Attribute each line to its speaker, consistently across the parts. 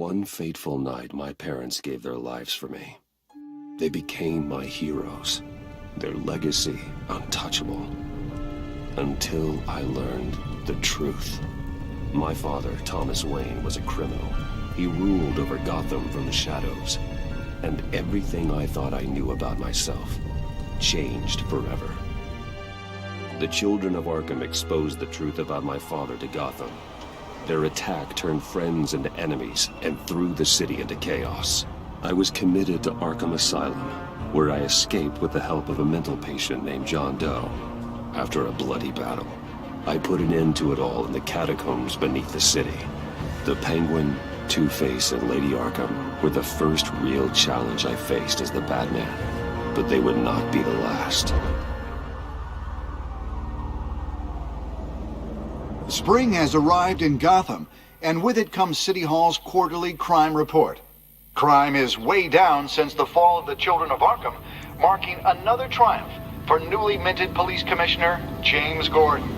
Speaker 1: One fateful night, my parents gave their lives for me. They became my heroes, their legacy untouchable. Until I learned the truth. My father, Thomas Wayne, was a criminal. He ruled over Gotham from the shadows. And everything I thought I knew about myself changed forever. The children of Arkham exposed the truth about my father to Gotham. Their attack turned friends into enemies and threw the city into chaos. I was committed to Arkham Asylum, where I escaped with the help of a mental patient named John Doe. After a bloody battle, I put an end to it all in the catacombs beneath the city. The Penguin, Two-Face, and Lady Arkham were the first real challenge I faced as the Batman, but they would not be the last.
Speaker 2: Spring has arrived in Gotham, and with it comes City Hall's quarterly crime report. Crime is way down since the fall of the Children of Arkham, marking another triumph for newly minted Police Commissioner James Gordon.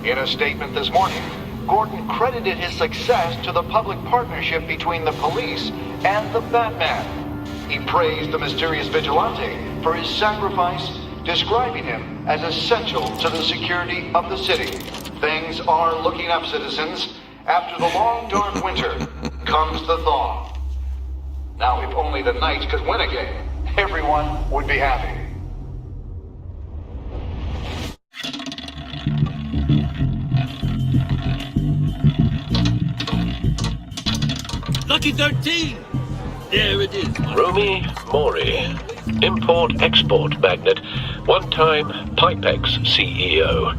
Speaker 2: In a statement this morning, Gordon credited his success to the public partnership between the police and the Batman. He praised the mysterious vigilante for his sacrifice, describing him as essential to the security of the city. Things are looking up, citizens. After the long, dark winter comes the thaw. Now, if only the Knights could win again, everyone would be happy.
Speaker 3: Lucky 13! There it is.
Speaker 4: Romy Mori, import-export magnate, one-time Pipex CEO,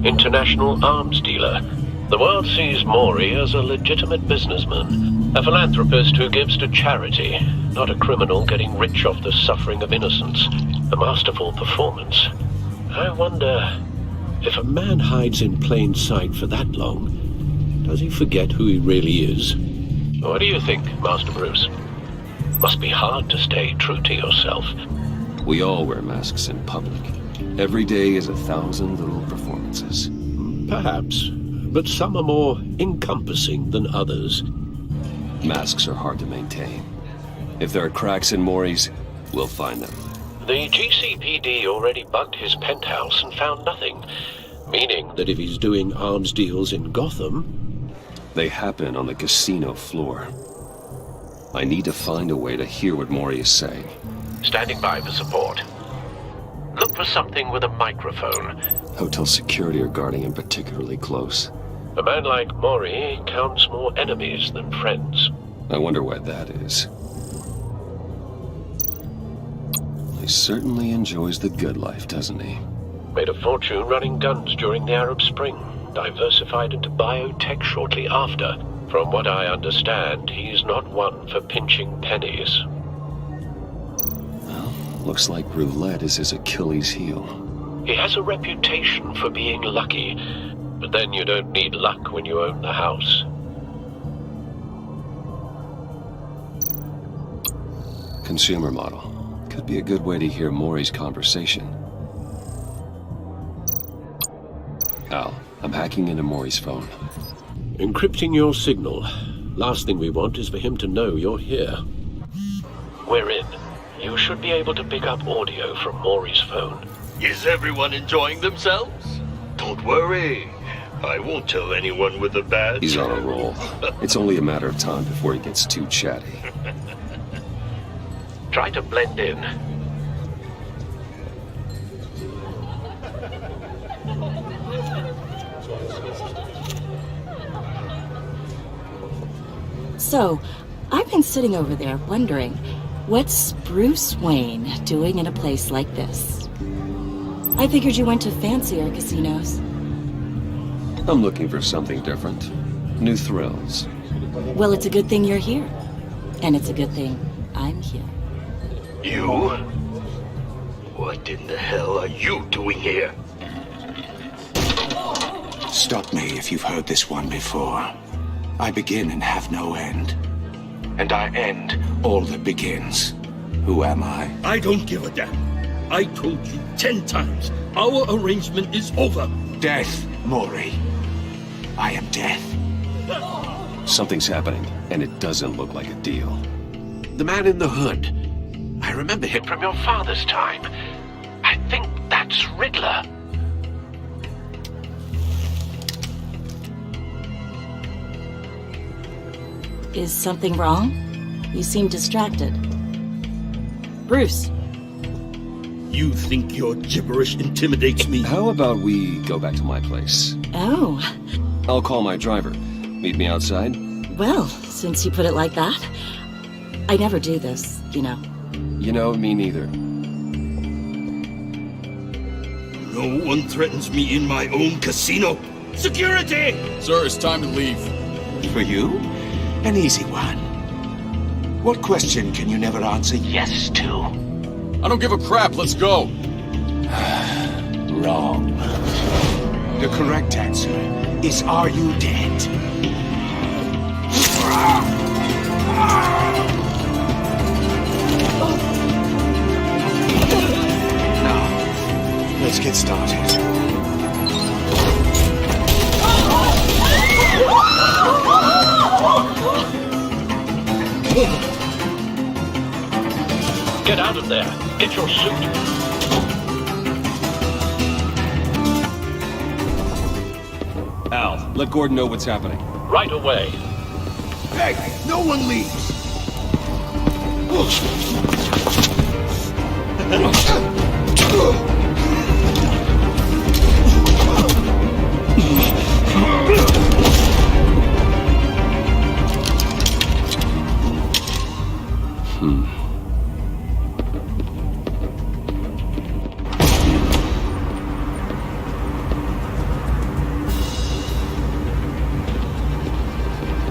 Speaker 4: international arms dealer. The world sees Mori as a legitimate businessman, a philanthropist who gives to charity, not a criminal getting rich off the suffering of innocence. A masterful performance. I wonder, if a man hides in plain sight for that long, does he forget who he really is? What do you think, Master Bruce? Must be hard to stay true to yourself.
Speaker 1: We all wear masks in public. Every day is 1,000 little performances.
Speaker 4: Perhaps, but some are more encompassing than others.
Speaker 1: Masks are hard to maintain. If there are cracks in Mori's, we'll find them.
Speaker 4: The GCPD already bugged his penthouse and found nothing, meaning that if he's doing arms deals in Gotham...
Speaker 1: They happen on the casino floor. I need to find a way to hear what Mori is saying.
Speaker 4: Standing by for support. Look for something with a microphone.
Speaker 1: Hotel security are guarding him particularly close.
Speaker 4: A man like Mori counts more enemies than friends.
Speaker 1: I wonder why that is. He certainly enjoys the good life, doesn't he?
Speaker 4: Made a fortune running guns during the Arab Spring. Diversified into biotech shortly after. From what I understand, he's not one for pinching pennies.
Speaker 1: Well, looks like roulette is his Achilles heel.
Speaker 4: He has a reputation for being lucky, but then you don't need luck when you own the house.
Speaker 1: Consumer model. Could be a good way to hear Mori's conversation. Al, I'm hacking into Mori's phone.
Speaker 4: Encrypting your signal. Last thing we want is for him to know you're here. We're in. You should be able to pick up audio from Mori's phone.
Speaker 3: Is everyone enjoying themselves? Don't worry. I won't tell anyone with a badge.
Speaker 1: He's on a roll. It's only a matter of time before he gets too chatty.
Speaker 4: Try to blend in.
Speaker 5: So, I've been sitting over there wondering, what's Bruce Wayne doing in a place like this? I figured you went to fancier casinos.
Speaker 1: I'm looking for something different. New thrills.
Speaker 5: Well, it's a good thing you're here. And it's a good thing I'm here.
Speaker 3: You? What in the hell are you doing here?
Speaker 2: Stop me if you've heard this one before. I begin and have no end. And I end all that begins. Who am I?
Speaker 3: I don't give a damn. I told you 10 times. Our arrangement is over.
Speaker 2: Death, Mori. I am death.
Speaker 1: Something's happening, and it doesn't look like a deal.
Speaker 4: The man in the hood. I remember him from your father's time. I think that's Riddler.
Speaker 5: Is something wrong? You seem distracted. Bruce.
Speaker 3: You think your gibberish intimidates me?
Speaker 1: How about we go back to my place?
Speaker 5: Oh.
Speaker 1: I'll call my driver. Meet me outside?
Speaker 5: Well, since you put it like that, I never do this, you know.
Speaker 1: You know, me neither.
Speaker 3: No one threatens me in my own casino. Security!
Speaker 6: Sir, it's time to leave.
Speaker 7: For you? An easy one. What question can you never answer yes to?
Speaker 6: I don't give a crap, let's go.
Speaker 7: Wrong. The correct answer is, are you dead? Now, let's get started.
Speaker 4: Get out of there. Get your suit.
Speaker 1: Al, let Gordon know what's happening.
Speaker 4: Right away.
Speaker 7: Hey, no one leaves!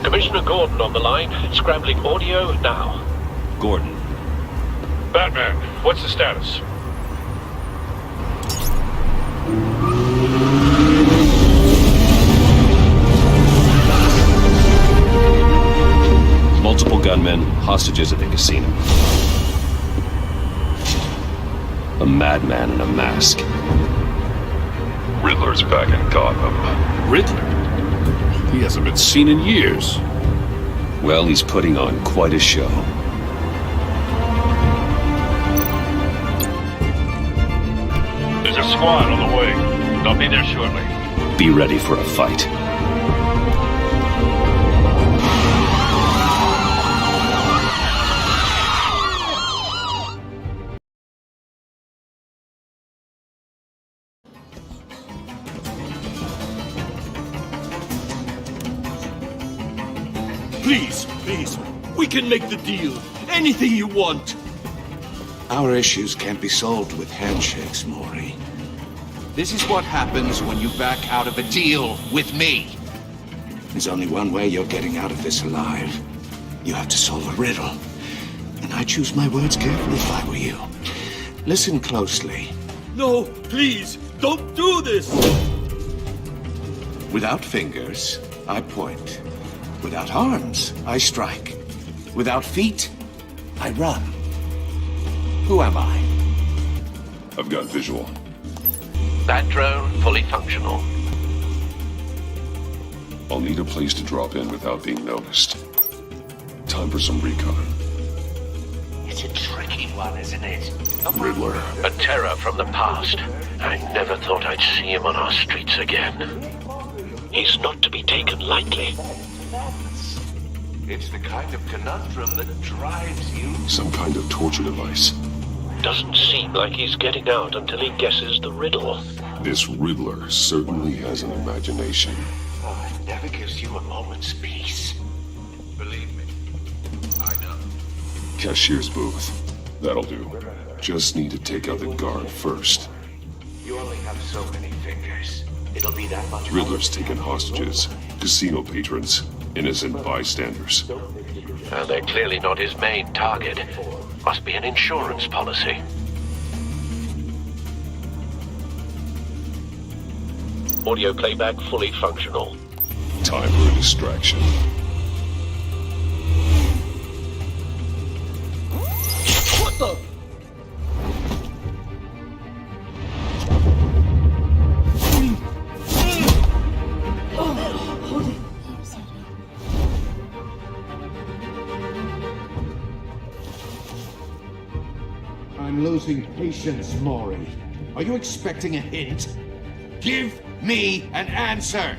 Speaker 4: Commissioner Gordon on the line. Scrambling audio now.
Speaker 1: Gordon.
Speaker 4: Batman, what's the status?
Speaker 1: Multiple gunmen, hostages at the casino. A madman in a mask.
Speaker 8: Riddler's back in Gotham.
Speaker 6: Riddler? He hasn't been seen in years.
Speaker 1: Well, he's putting on quite a show.
Speaker 3: There's a squad on the way. They'll be there shortly.
Speaker 1: Be ready for a fight.
Speaker 3: Please, we can make the deal. Anything you want.
Speaker 7: Our issues can't be solved with handshakes, Maury. This is what happens when you back out of a deal with me. There's only one way you're getting out of this alive. You have to solve a riddle. And I choose my words carefully if I were you. Listen closely.
Speaker 3: No, please, don't do this.
Speaker 7: Without fingers, I point. Without arms, I strike. Without feet, I run. Who am I?
Speaker 8: I've got visual.
Speaker 4: That drone fully functional.
Speaker 8: I'll need a place to drop in without being noticed. Time for some recon.
Speaker 7: It's a tricky one, isn't it?
Speaker 8: Riddler.
Speaker 4: A terror from the past. I never thought I'd see him on our streets again. He's not to be taken lightly.
Speaker 7: It's the kind of conundrum that drives you.
Speaker 8: Some kind of torture device.
Speaker 4: Doesn't seem like he's getting out until he guesses the riddle.
Speaker 8: This Riddler certainly has an imagination.
Speaker 7: Oh, it never gives you a moment's peace. Believe me, I know.
Speaker 8: Cashier's booth. That'll do. Just need to take out the guard first.
Speaker 7: You only have so many fingers. It'll be that much.
Speaker 8: Riddler's taken hostages. Casino patrons. Innocent bystanders.
Speaker 4: They're clearly not his main target. Must be an insurance policy. Audio playback fully functional.
Speaker 8: Time for a distraction.
Speaker 3: What the?
Speaker 7: losing patience, Maury. Are you expecting a hint? Give me an answer!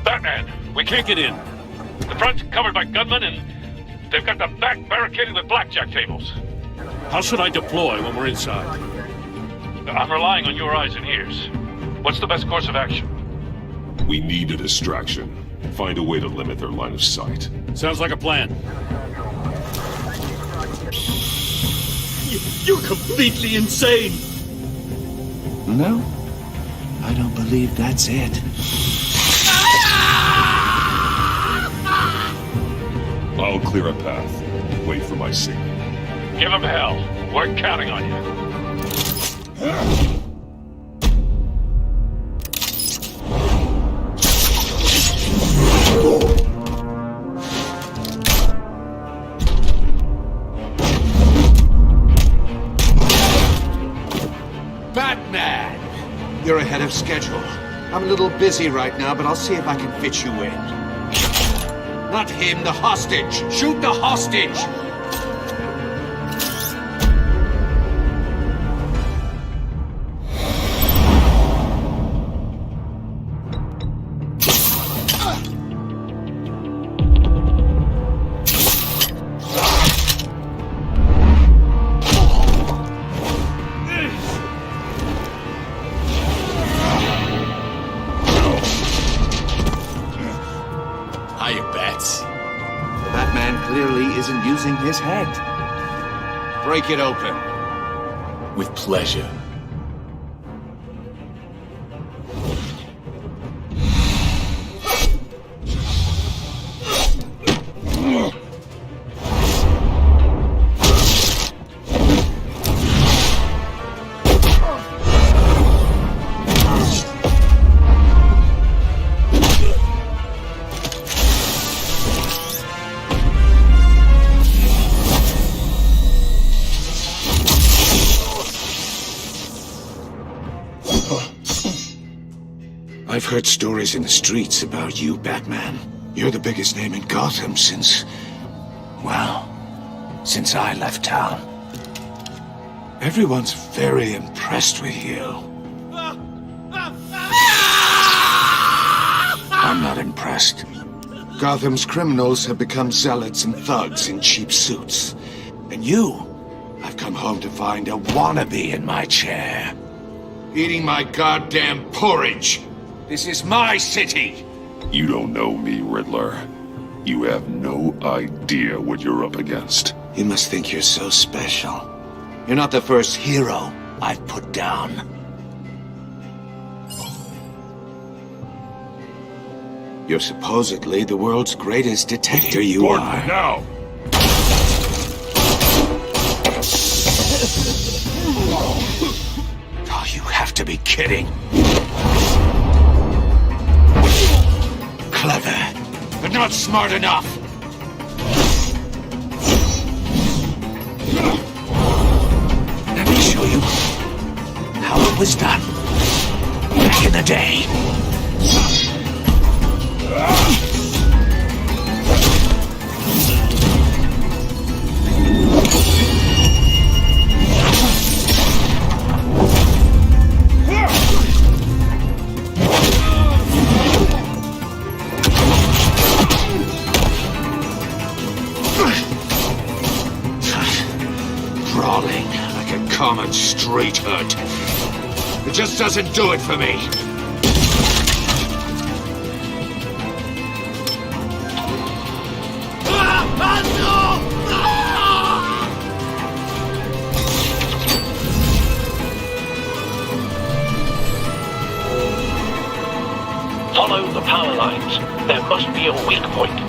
Speaker 9: Batman, we can't get in. The front's covered by gunmen, and they've got the back barricaded with blackjack tables. How should I deploy when we're inside? I'm relying on your eyes and ears. What's the best course of action?
Speaker 8: We need a distraction. Find a way to limit their line of sight.
Speaker 9: Sounds like a plan. You're completely insane!
Speaker 7: No, I don't believe that's it.
Speaker 8: I'll clear a path. Wait for my signal.
Speaker 9: Give him hell. We're counting on you.
Speaker 7: Batman! You're ahead of schedule. I'm a little busy right now, but I'll see if I can fit you in. Not him, the hostage! Shoot the hostage! Batman clearly isn't using his head. Break it open.
Speaker 3: With pleasure.
Speaker 7: I've heard stories in the streets about you, Batman. You're the biggest name in Gotham since I left town. Everyone's very impressed with you. I'm not impressed. Gotham's criminals have become zealots and thugs in cheap suits. And I've come home to find a wannabe in my chair. Eating my goddamn porridge. This is my city!
Speaker 8: You don't know me, Riddler. You have no idea what you're up against.
Speaker 7: You must think you're so special. You're not the first hero I've put down. You're supposedly the world's greatest detective. You are.
Speaker 8: Now!
Speaker 7: Oh, you have to be kidding. Clever, but not smart enough. Let me show you how it was done back in the day. Crawling like a common street hood. It just doesn't do it for me.
Speaker 4: Follow the power lines. There must be a weak point.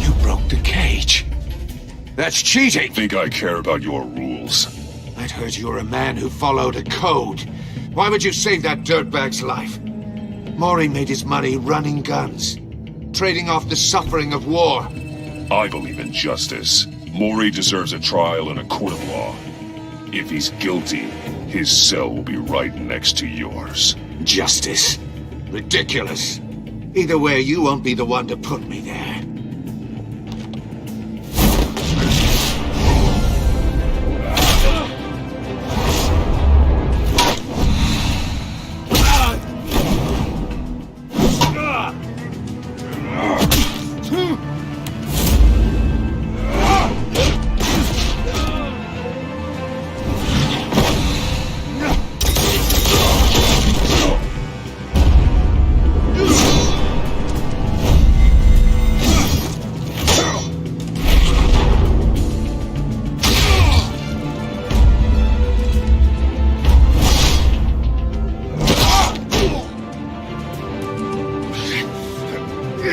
Speaker 7: You broke the cage. That's cheating.
Speaker 8: Think I care about your rules?
Speaker 7: I'd heard you were a man who followed a code. Why would you save that dirtbag's life? Maury made his money running guns. trading off the suffering of war.
Speaker 8: I believe in justice. Mori deserves a trial in a court of law. If he's guilty, his cell will be right next to yours.
Speaker 7: Justice? Ridiculous. Either way, you won't be the one to put me there.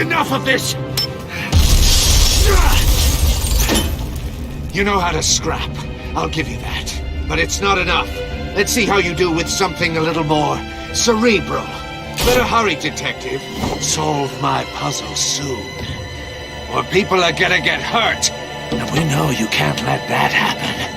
Speaker 10: Enough of this!
Speaker 7: You know how to scrap. I'll give you that. But it's not enough. Let's see how you do with something a little more cerebral. Better hurry, detective. Solve my puzzle soon. Or people are gonna get hurt. And we know you can't let that happen.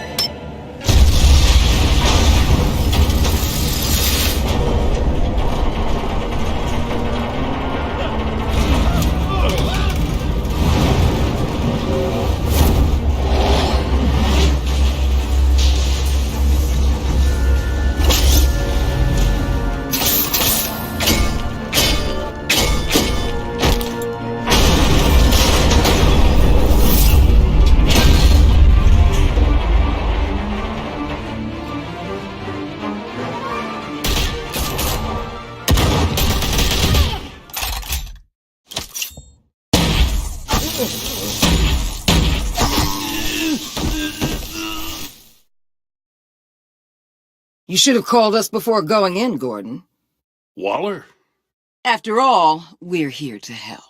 Speaker 11: You should have called us before going in, Gordon.
Speaker 9: Waller?
Speaker 11: After all, we're here to help.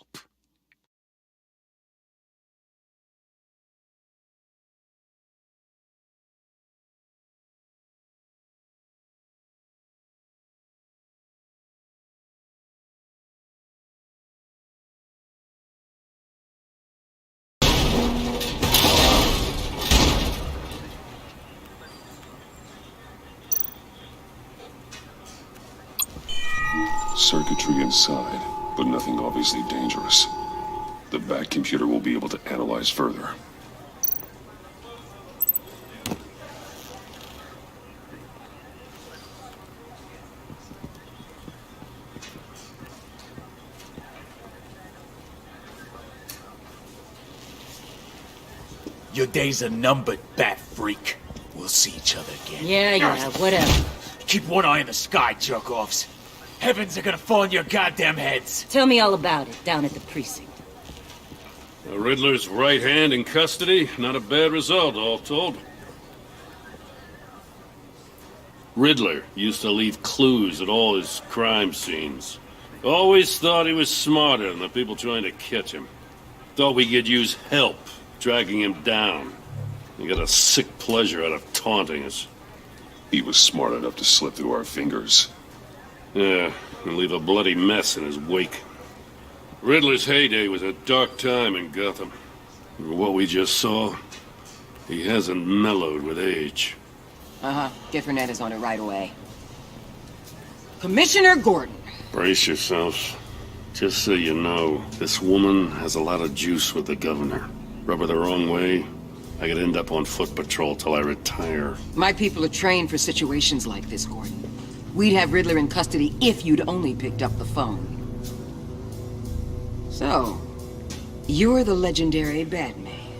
Speaker 8: Circuitry inside, but nothing obviously dangerous. The back computer will be able to analyze further.
Speaker 10: Your days are numbered, bat freak. We'll see each other again.
Speaker 5: Yeah, whatever.
Speaker 10: Keep one eye in the sky, jerk-offs. Heavens are gonna fall on your goddamn heads.
Speaker 5: Tell me all about it down at the precinct.
Speaker 9: The Riddler's right hand in custody. Not a bad result, all told. Riddler used to leave clues at all his crime scenes. Always thought he was smarter than the people trying to catch him. Thought we could use help dragging him down. He got a sick pleasure out of taunting us.
Speaker 8: He was smart enough to slip through our fingers.
Speaker 9: Yeah, and leave a bloody mess in his wake. Riddler's heyday was a dark time in Gotham. For what we just saw, he hasn't mellowed with age.
Speaker 11: Get Fernandez on it right away. Commissioner Gordon.
Speaker 9: Brace yourselves. Just so you know, this woman has a lot of juice with the governor. Rub her the wrong way, I could end up on foot patrol till I retire.
Speaker 11: My people are trained for situations like this, Gordon. We'd have Riddler in custody if you'd only picked up the phone. So, you're the legendary Batman.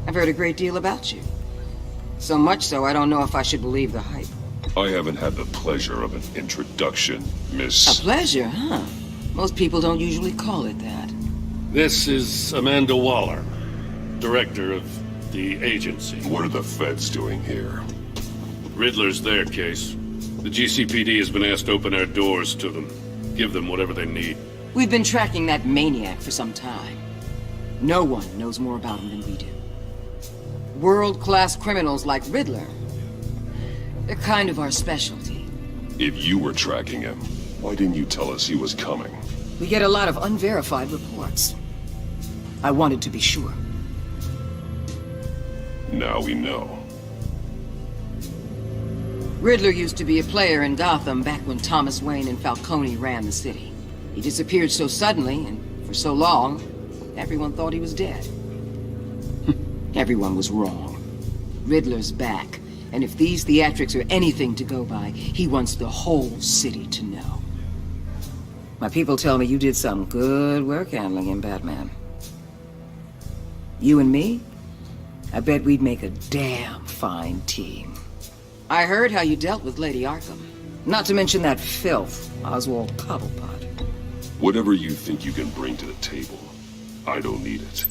Speaker 11: I've heard a great deal about you. So much so, I don't know if I should believe the hype.
Speaker 8: I haven't had the pleasure of an introduction, Miss...
Speaker 11: A pleasure, huh? Most people don't usually call it that.
Speaker 9: This is Amanda Waller, director of the agency.
Speaker 8: What are the feds doing here?
Speaker 9: Riddler's their case. The GCPD has been asked to open our doors to them. Give them whatever they need.
Speaker 11: We've been tracking that maniac for some time. No one knows more about him than we do. World-class criminals like Riddler. They're kind of our specialty.
Speaker 8: If you were tracking him, why didn't you tell us he was coming?
Speaker 11: We get a lot of unverified reports. I wanted to be sure.
Speaker 8: Now we know.
Speaker 11: Riddler used to be a player in Gotham back when Thomas Wayne and Falcone ran the city. He disappeared so suddenly and for so long, everyone thought he was dead. Everyone was wrong. Riddler's back, and if these theatrics are anything to go by, he wants the whole city to know. My people tell me you did some good work handling him, Batman. You and me? I bet we'd make a damn fine team. I heard how you dealt with Lady Arkham. Not to mention that filth, Oswald Cobblepot.
Speaker 8: Whatever you think you can bring to the table, I don't need it.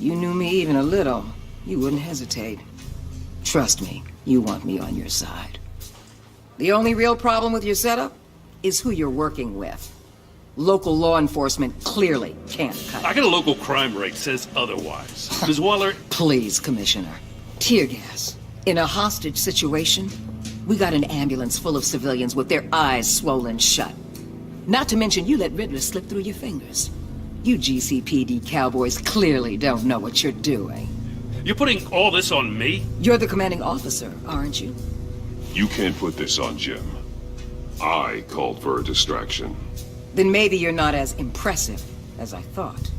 Speaker 11: You knew me even a little, you wouldn't hesitate. Trust me, you want me on your side. The only real problem with your setup is who you're working with. Local law enforcement clearly can't cut it.
Speaker 9: I got a local crime rate says otherwise. Ms. Waller...
Speaker 11: Please, Commissioner. Tear gas. In a hostage situation, we got an ambulance full of civilians with their eyes swollen shut. Not to mention you let Riddler slip through your fingers. You GCPD cowboys clearly don't know what you're doing.
Speaker 9: You're putting all this on me?
Speaker 11: You're the commanding officer, aren't you?
Speaker 8: You can't put this on Jim. I called for a distraction.
Speaker 11: Then maybe you're not as impressive as I thought.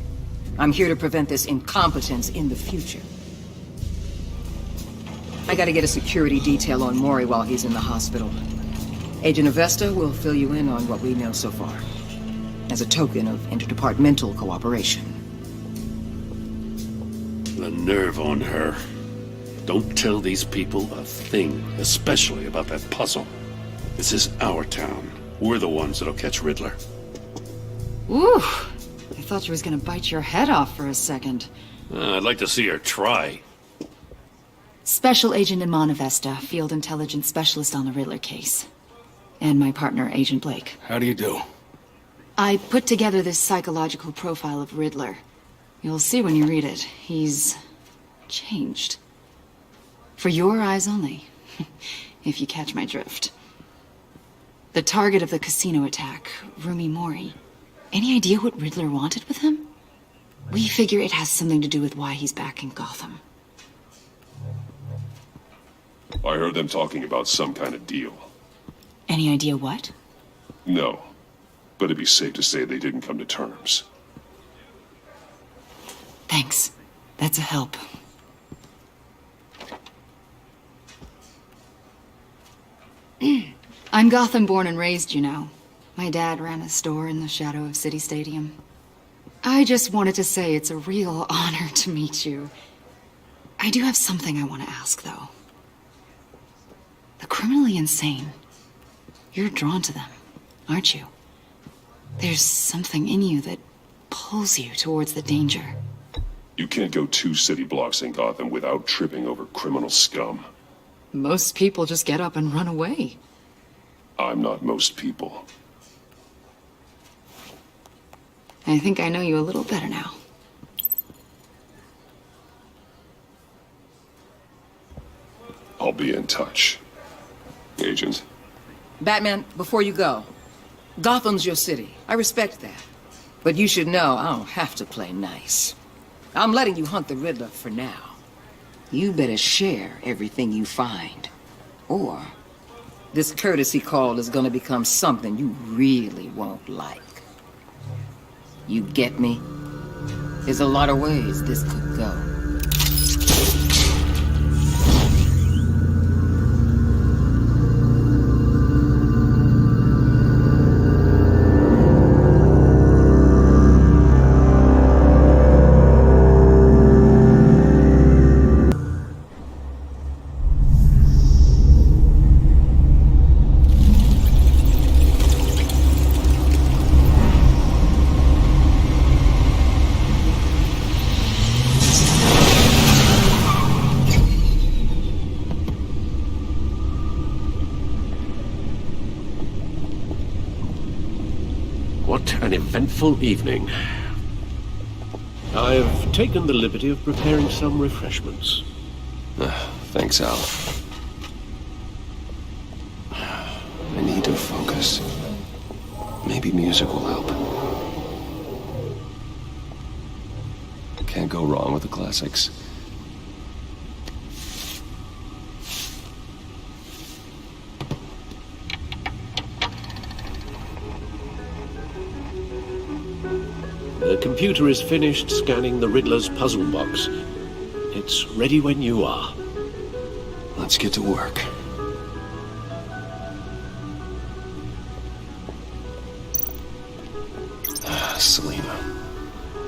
Speaker 11: I'm here to prevent this incompetence in the future. I gotta get a security detail on Mori while he's in the hospital. Agent Avesta will fill you in on what we know so far, as a token of interdepartmental cooperation.
Speaker 9: The nerve on her. Don't tell these people a thing, especially about that puzzle. This is our town. We're the ones that'll catch Riddler.
Speaker 5: Ooh, I thought she was gonna bite your head off for a second.
Speaker 9: I'd like to see her try.
Speaker 5: Special Agent Iman Avesta, Field Intelligence Specialist on the Riddler case. And my partner, Agent Blake.
Speaker 6: How do you do?
Speaker 5: I put together this psychological profile of Riddler. You'll see when you read it. He's changed. For your eyes only, if you catch my drift. The target of the casino attack, Rumi Mori. Any idea what Riddler wanted with him? We figure it has something to do with why he's back in Gotham.
Speaker 8: I heard them talking about some kind of deal.
Speaker 5: Any idea what?
Speaker 8: No, but it'd be safe to say they didn't come to terms.
Speaker 5: Thanks. That's a help. I'm Gotham born and raised, you know. My dad ran a store in the shadow of City Stadium. I just wanted to say it's a real honor to meet you. I do have something I want to ask, though. The criminally insane. You're drawn to them, aren't you? There's something in you that pulls you towards the danger.
Speaker 8: You can't go 2 city blocks in Gotham without tripping over criminal scum.
Speaker 5: Most people just get up and run away.
Speaker 8: I'm not most people.
Speaker 5: I think I know you a little better now.
Speaker 8: I'll be in touch. Agent.
Speaker 11: Batman, before you go, Gotham's your city. I respect that. But you should know I don't have to play nice. I'm letting you hunt the Riddler for now. You better share everything you find. Or this courtesy call is gonna become something you really won't like. You get me? There's a lot of ways this could go.
Speaker 12: What an eventful evening. I've taken the liberty of preparing some refreshments.
Speaker 1: Thanks, Al. I need to focus. Maybe music will help. Can't go wrong with the classics.
Speaker 12: The computer is finished scanning the Riddler's puzzle box. It's ready when you are.
Speaker 1: Let's get to work. Selena.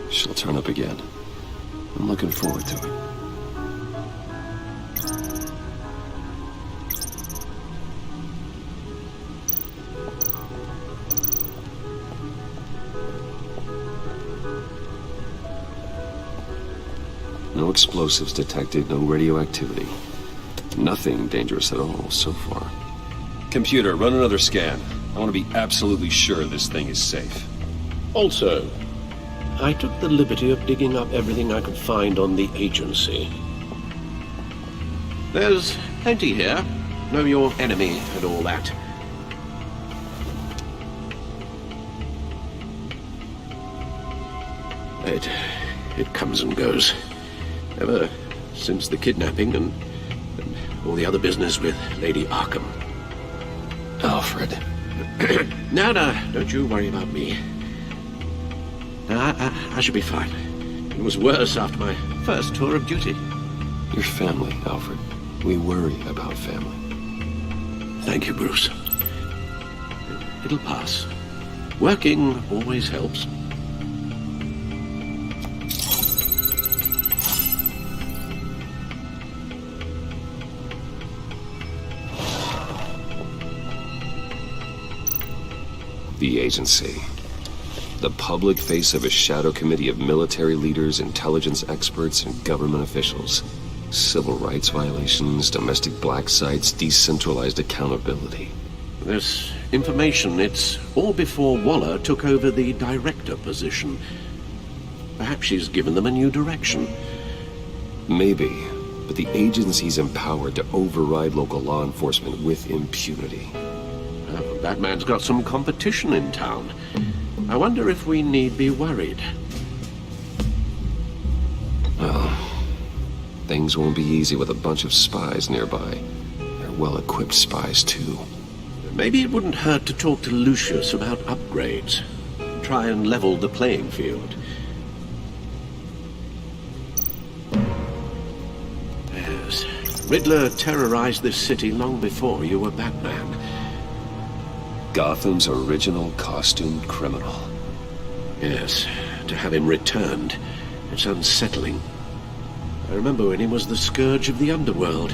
Speaker 1: She'll turn up again. I'm looking forward to it. No explosives detected, no radioactivity. Nothing dangerous at all so far. Computer, run another scan. I want to be absolutely sure this thing is safe.
Speaker 12: Also, I took the liberty of digging up everything I could find on the agency. There's plenty here. Know your enemy and all that. It comes and goes. Ever since the kidnapping and all the other business with Lady Arkham.
Speaker 1: Alfred.
Speaker 12: No, don't you worry about me. No, I should be fine. It was worse after my first tour of duty.
Speaker 1: Your family, Alfred. We worry about family.
Speaker 12: Thank you, Bruce. It'll pass. Working always helps.
Speaker 1: The agency. The public face of a shadow committee of military leaders, intelligence experts, and government officials. Civil rights violations, domestic black sites, decentralized accountability.
Speaker 12: This information, it's all before Waller took over the director position. Perhaps she's given them a new direction.
Speaker 1: Maybe, but the agency's empowered to override local law enforcement with impunity.
Speaker 12: Batman's got some competition in town. I wonder if we need be worried.
Speaker 1: Well, things won't be easy with a bunch of spies nearby. They're well-equipped spies, too.
Speaker 12: Maybe it wouldn't hurt to talk to Lucius about upgrades. Try and level the playing field. Yes. Riddler terrorized this city long before you were Batman.
Speaker 1: Gotham's original costumed criminal.
Speaker 12: Yes, to have him returned, it's unsettling. I remember when he was the scourge of the underworld.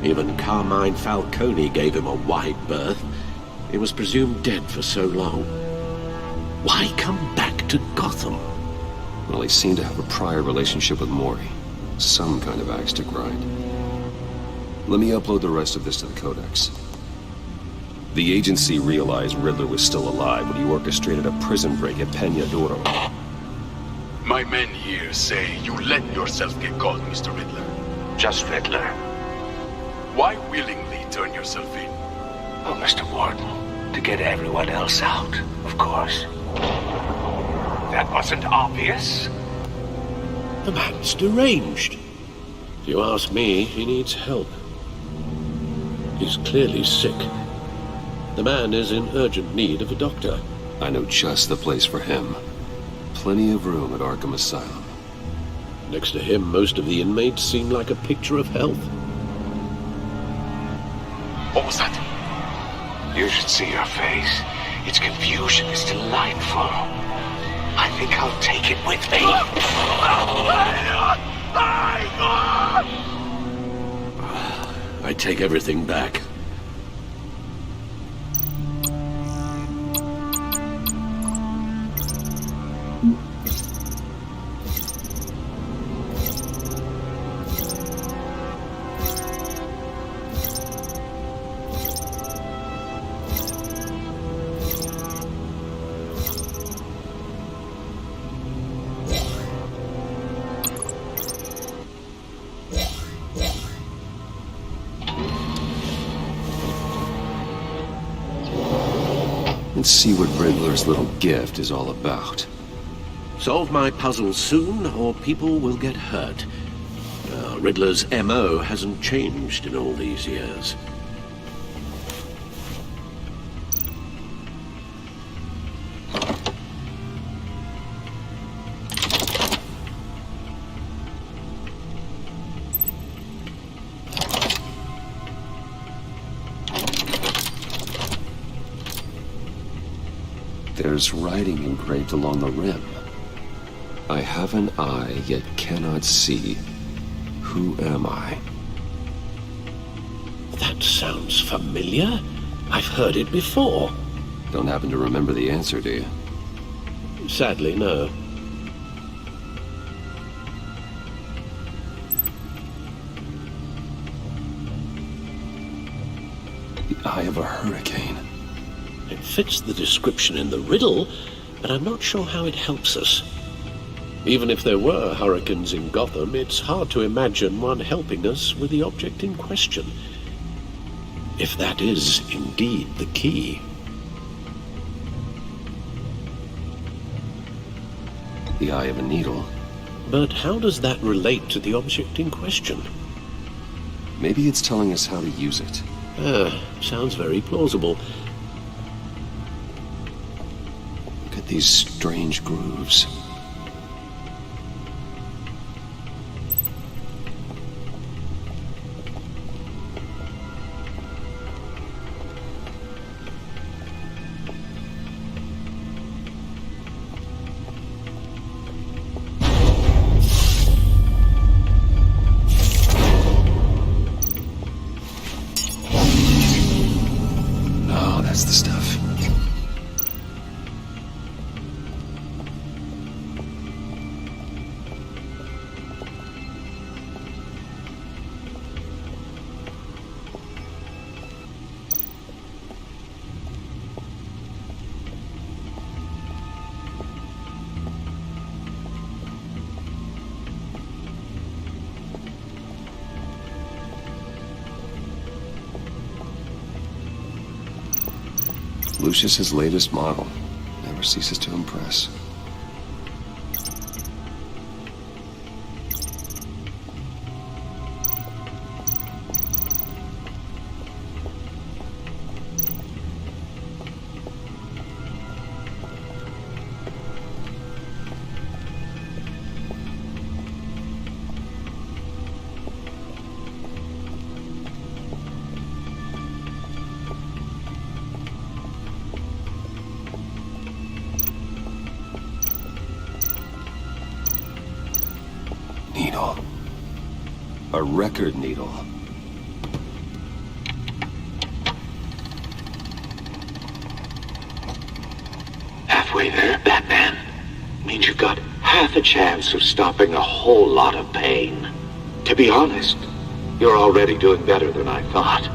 Speaker 12: Even Carmine Falcone gave him a wide berth. He was presumed dead for so long. Why come back to Gotham?
Speaker 1: Well, he seemed to have a prior relationship with Mori. Some kind of axe to grind. Let me upload the rest of this to the Codex. The agency realized Riddler was still alive when he orchestrated a prison break at Peña Duro.
Speaker 13: My men here say you let yourself get caught, Mr. Riddler.
Speaker 14: Just Riddler.
Speaker 13: Why willingly turn yourself in?
Speaker 14: Oh, Mr. Warden, to get everyone else out, of course. That wasn't obvious.
Speaker 12: The man's deranged. If you ask me, he needs help. He's clearly sick. The man is in urgent need of a doctor.
Speaker 1: I know just the place for him. Plenty of room at Arkham Asylum.
Speaker 12: Next to him, most of the inmates seem like a picture of health.
Speaker 13: What was that?
Speaker 14: You should see your face. Its confusion is delightful. I think I'll take it with me.
Speaker 12: I take everything back.
Speaker 1: Let's see what Riddler's little gift is all about.
Speaker 12: Solve my puzzle soon, or people will get hurt. Riddler's MO hasn't changed in all these years.
Speaker 1: There's writing engraved along the rim. I have an eye, yet cannot see. Who am I?
Speaker 12: That sounds familiar. I've heard it before.
Speaker 1: Don't happen to remember the answer, do you?
Speaker 12: Sadly, no.
Speaker 1: The eye of a hurricane.
Speaker 12: It fits the description in the riddle, but I'm not sure how it helps us. Even if there were hurricanes in Gotham, it's hard to imagine one helping us with the object in question. If that is indeed the key.
Speaker 1: The eye of a needle.
Speaker 12: But how does that relate to the object in question?
Speaker 1: Maybe it's telling us how to use it.
Speaker 12: Sounds very plausible.
Speaker 1: Look at these strange grooves. That's the stuff. Lucius's latest model. Never ceases to impress. Needle. A record needle.
Speaker 14: Halfway there, Batman. Means you've got half a chance of stopping a whole lot of pain. To be honest, you're already doing better than I thought.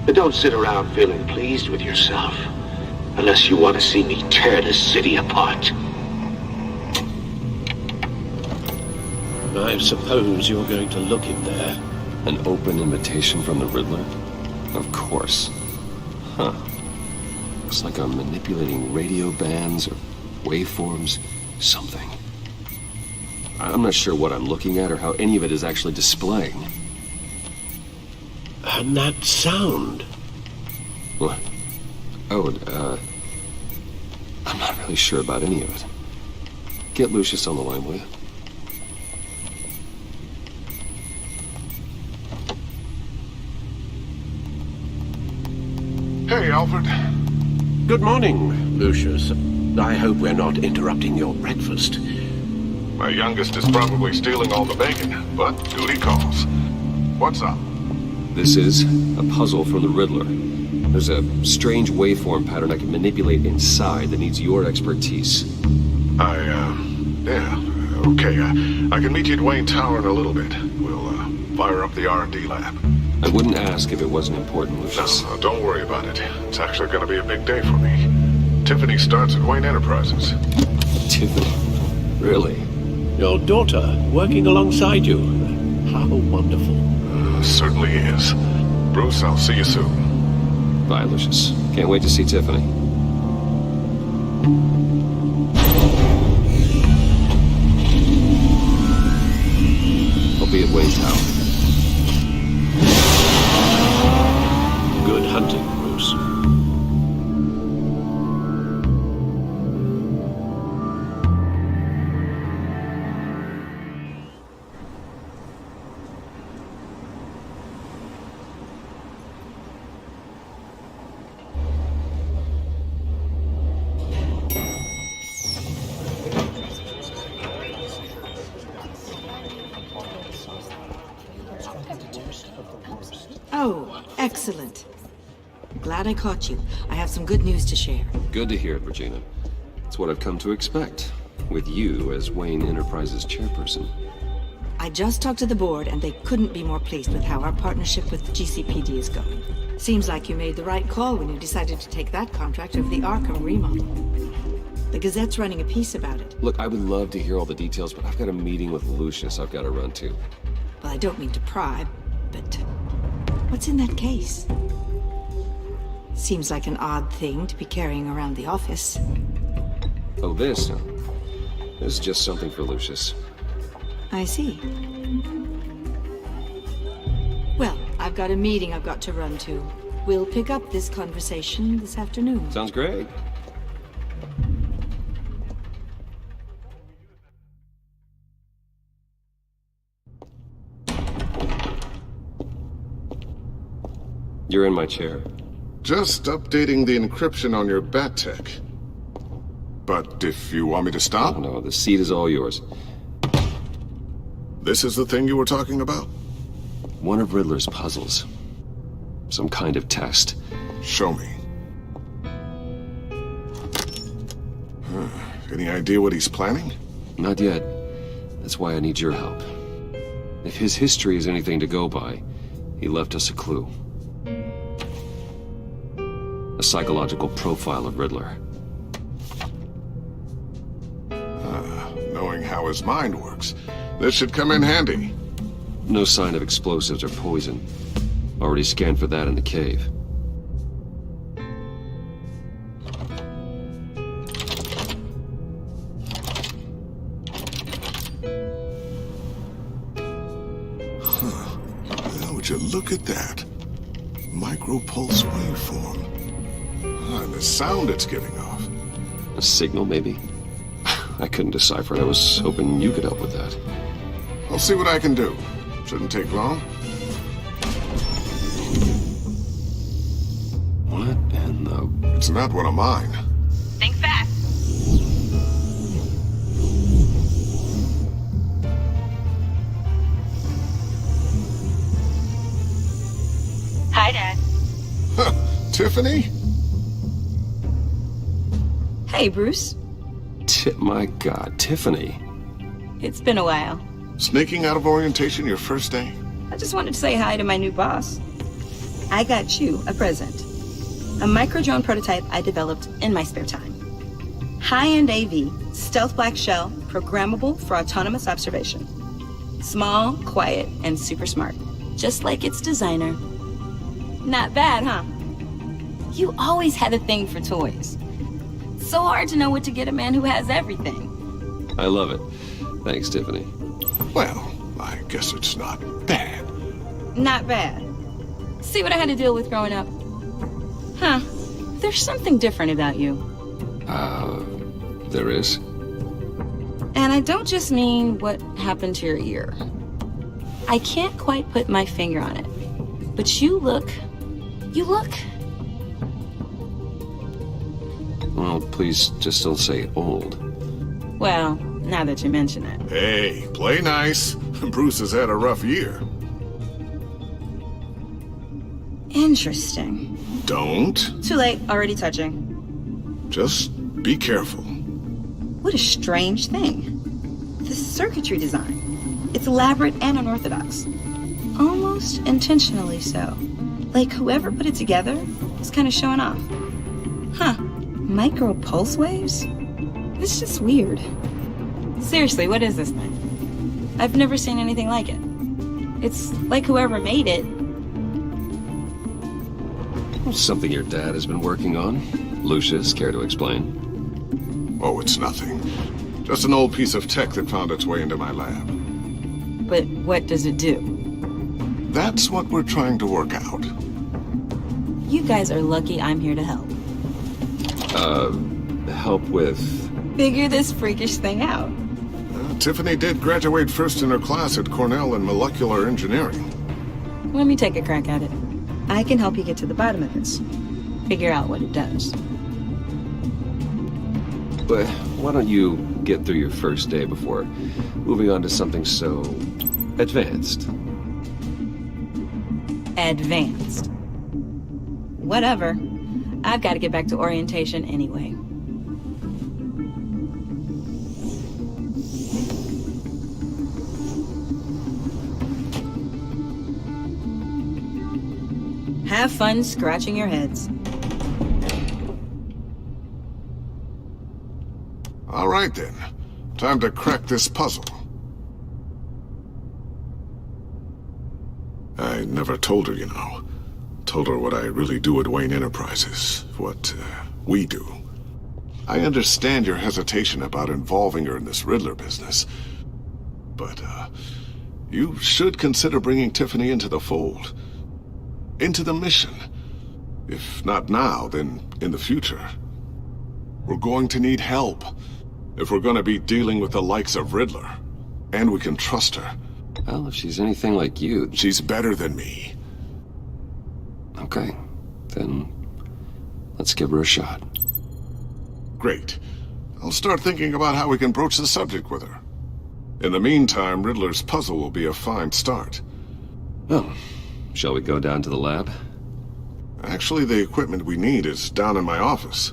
Speaker 14: But don't sit around feeling pleased with yourself. Unless you want to see me tear this city apart.
Speaker 12: I suppose you're going to look in there.
Speaker 1: An open invitation from the Riddler? Of course. Huh. Looks like I'm manipulating radio bands or waveforms. Something. I'm not sure what I'm looking at or how any of it is actually displaying.
Speaker 12: And that sound?
Speaker 1: What? Oh, I'm not really sure about any of it. Get Lucius on the line, will you?
Speaker 15: Hey, Alfred.
Speaker 12: Good morning, Lucius. I hope we're not interrupting your breakfast.
Speaker 15: My youngest is probably stealing all the bacon, but duty calls. What's up?
Speaker 1: This is a puzzle from the Riddler. There's a strange waveform pattern I can manipulate inside that needs your expertise.
Speaker 15: Yeah, okay. I can meet you at Wayne Tower in a little bit. We'll, fire up the R&D lab.
Speaker 1: I wouldn't ask if it wasn't important, Lucius.
Speaker 15: No, don't worry about it. It's actually going to be a big day for me. Tiffany starts at Wayne Enterprises.
Speaker 1: Tiffany? Really?
Speaker 12: Your daughter working alongside you. How wonderful.
Speaker 15: Certainly is. Bruce, I'll see you soon.
Speaker 1: Bye, Lucius. Can't wait to see Tiffany. tower.
Speaker 12: Good hunting, Bruce.
Speaker 16: Oh, excellent. Glad I caught you. I have some good news to share.
Speaker 1: Good to hear it, Regina. It's what I've come to expect, with you as Wayne Enterprises chairperson.
Speaker 16: I just talked to the board, and they couldn't be more pleased with how our partnership with the GCPD is going. Seems like you made the right call when you decided to take that contract over the Arkham remodel. The Gazette's running a piece about it.
Speaker 1: Look, I would love to hear all the details, but I've got a meeting with Lucius I've got to run to.
Speaker 16: Well, I don't mean to pry, but what's in that case? Seems like an odd thing to be carrying around the office.
Speaker 1: Oh, this? This is just something for Lucius.
Speaker 16: I see. Well, I've got a meeting I've got to run to. We'll pick up this conversation this afternoon.
Speaker 1: Sounds great. You're in my chair.
Speaker 15: Just updating the encryption on your bat tech. But if you want me to stop?
Speaker 1: Oh, no, the seat is all yours.
Speaker 15: This is the thing you were talking about?
Speaker 1: One of Riddler's puzzles. Some kind of test.
Speaker 15: Show me. Any idea what he's planning?
Speaker 1: Not yet. That's why I need your help. If his history is anything to go by, he left us a clue. A psychological profile of Riddler.
Speaker 15: Knowing how his mind works, this should come in handy.
Speaker 1: No sign of explosives or poison. Already scanned for that in the cave.
Speaker 15: Would you look at that? Micro-pulse waveform. And the sound it's giving off.
Speaker 1: A signal, maybe? I couldn't decipher it. I was hoping you could help with that.
Speaker 15: I'll see what I can do. Shouldn't take long.
Speaker 1: What in the...
Speaker 15: It's not one of mine.
Speaker 17: Think fast. Hi, Dad.
Speaker 15: Tiffany?
Speaker 17: Hey, Bruce.
Speaker 1: My God, Tiffany.
Speaker 17: It's been a while.
Speaker 15: Sneaking out of orientation your first day?
Speaker 17: I just wanted to say hi to my new boss. I got you a present. A micro-drone prototype I developed in my spare time. High-end AV, stealth black shell, programmable for autonomous observation. Small, quiet, and super smart. Just like its designer. Not bad, huh? You always had a thing for toys. So hard to know what to get a man who has everything.
Speaker 1: I love it. Thanks, Tiffany.
Speaker 15: Well, I guess it's not bad.
Speaker 17: Not bad. See what I had to deal with growing up? Huh. There's something different about you.
Speaker 1: There is?
Speaker 17: And I don't just mean what happened to your ear. I can't quite put my finger on it. But you look...
Speaker 1: Well, please just don't say old.
Speaker 17: Well, now that you mention it.
Speaker 15: Hey, play nice. Bruce has had a rough year.
Speaker 17: Interesting.
Speaker 15: Don't.
Speaker 17: Too late, already touching.
Speaker 15: Just be careful.
Speaker 17: What a strange thing. The circuitry design. It's elaborate and unorthodox. Almost intentionally so. Like whoever put it together was kind of showing off. Huh. Micro pulse waves? It's just weird. Seriously, what is this thing? I've never seen anything like it. It's like whoever made it.
Speaker 1: Something your dad has been working on. Lucius, care to explain?
Speaker 15: Oh, it's nothing. Just an old piece of tech that found its way into my lab.
Speaker 17: But what does it do?
Speaker 15: That's what we're trying to work out.
Speaker 17: You guys are lucky I'm here to help.
Speaker 1: Help with...
Speaker 17: Figure this freakish thing out.
Speaker 15: Tiffany did graduate first in her class at Cornell in molecular engineering.
Speaker 17: Let me take a crack at it. I can help you get to the bottom of this. Figure out what it does.
Speaker 1: But why don't you get through your first day before moving on to something so... advanced?
Speaker 17: Advanced. Whatever. I've got to get back to orientation anyway. Have fun scratching your heads.
Speaker 15: All right then. Time to crack this puzzle. I never told her, you know. Told her what I really do at Wayne Enterprises. What we do. I understand your hesitation about involving her in this Riddler business. But, you should consider bringing Tiffany into the fold. Into the mission. If not now, then in the future. We're going to need help. If we're going to be dealing with the likes of Riddler. And we can trust her.
Speaker 1: Well, if she's anything like you...
Speaker 15: She's better than me.
Speaker 1: Okay. Then... let's give her a shot.
Speaker 15: Great. I'll start thinking about how we can broach the subject with her. In the meantime, Riddler's puzzle will be a fine start.
Speaker 1: Well, shall we go down to the lab?
Speaker 15: Actually, the equipment we need is down in my office.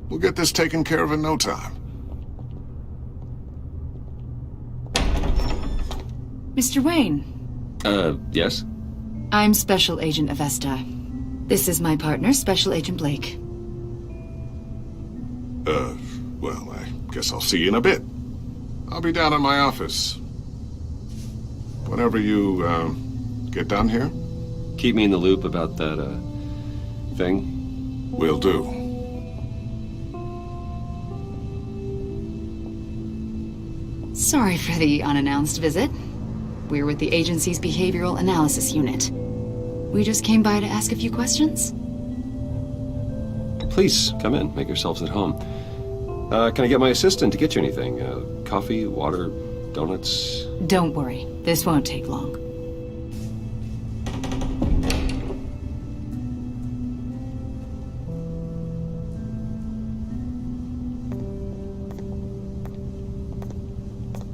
Speaker 15: We'll get this taken care of in no time.
Speaker 5: Mr. Wayne.
Speaker 1: Yes?
Speaker 5: I'm Special Agent Avesta. This is my partner, Special Agent Blake.
Speaker 15: Well, I guess I'll see you in a bit. I'll be down in my office. Whenever you, get done here?
Speaker 1: Keep me in the loop about that, thing?
Speaker 15: Will do.
Speaker 5: Sorry for the unannounced visit. We're with the agency's Behavioral Analysis Unit. We just came by to ask a few questions.
Speaker 1: Please, come in. Make yourselves at home. Can I get my assistant to get you anything? Coffee, water, donuts?
Speaker 5: Don't worry. This won't take long.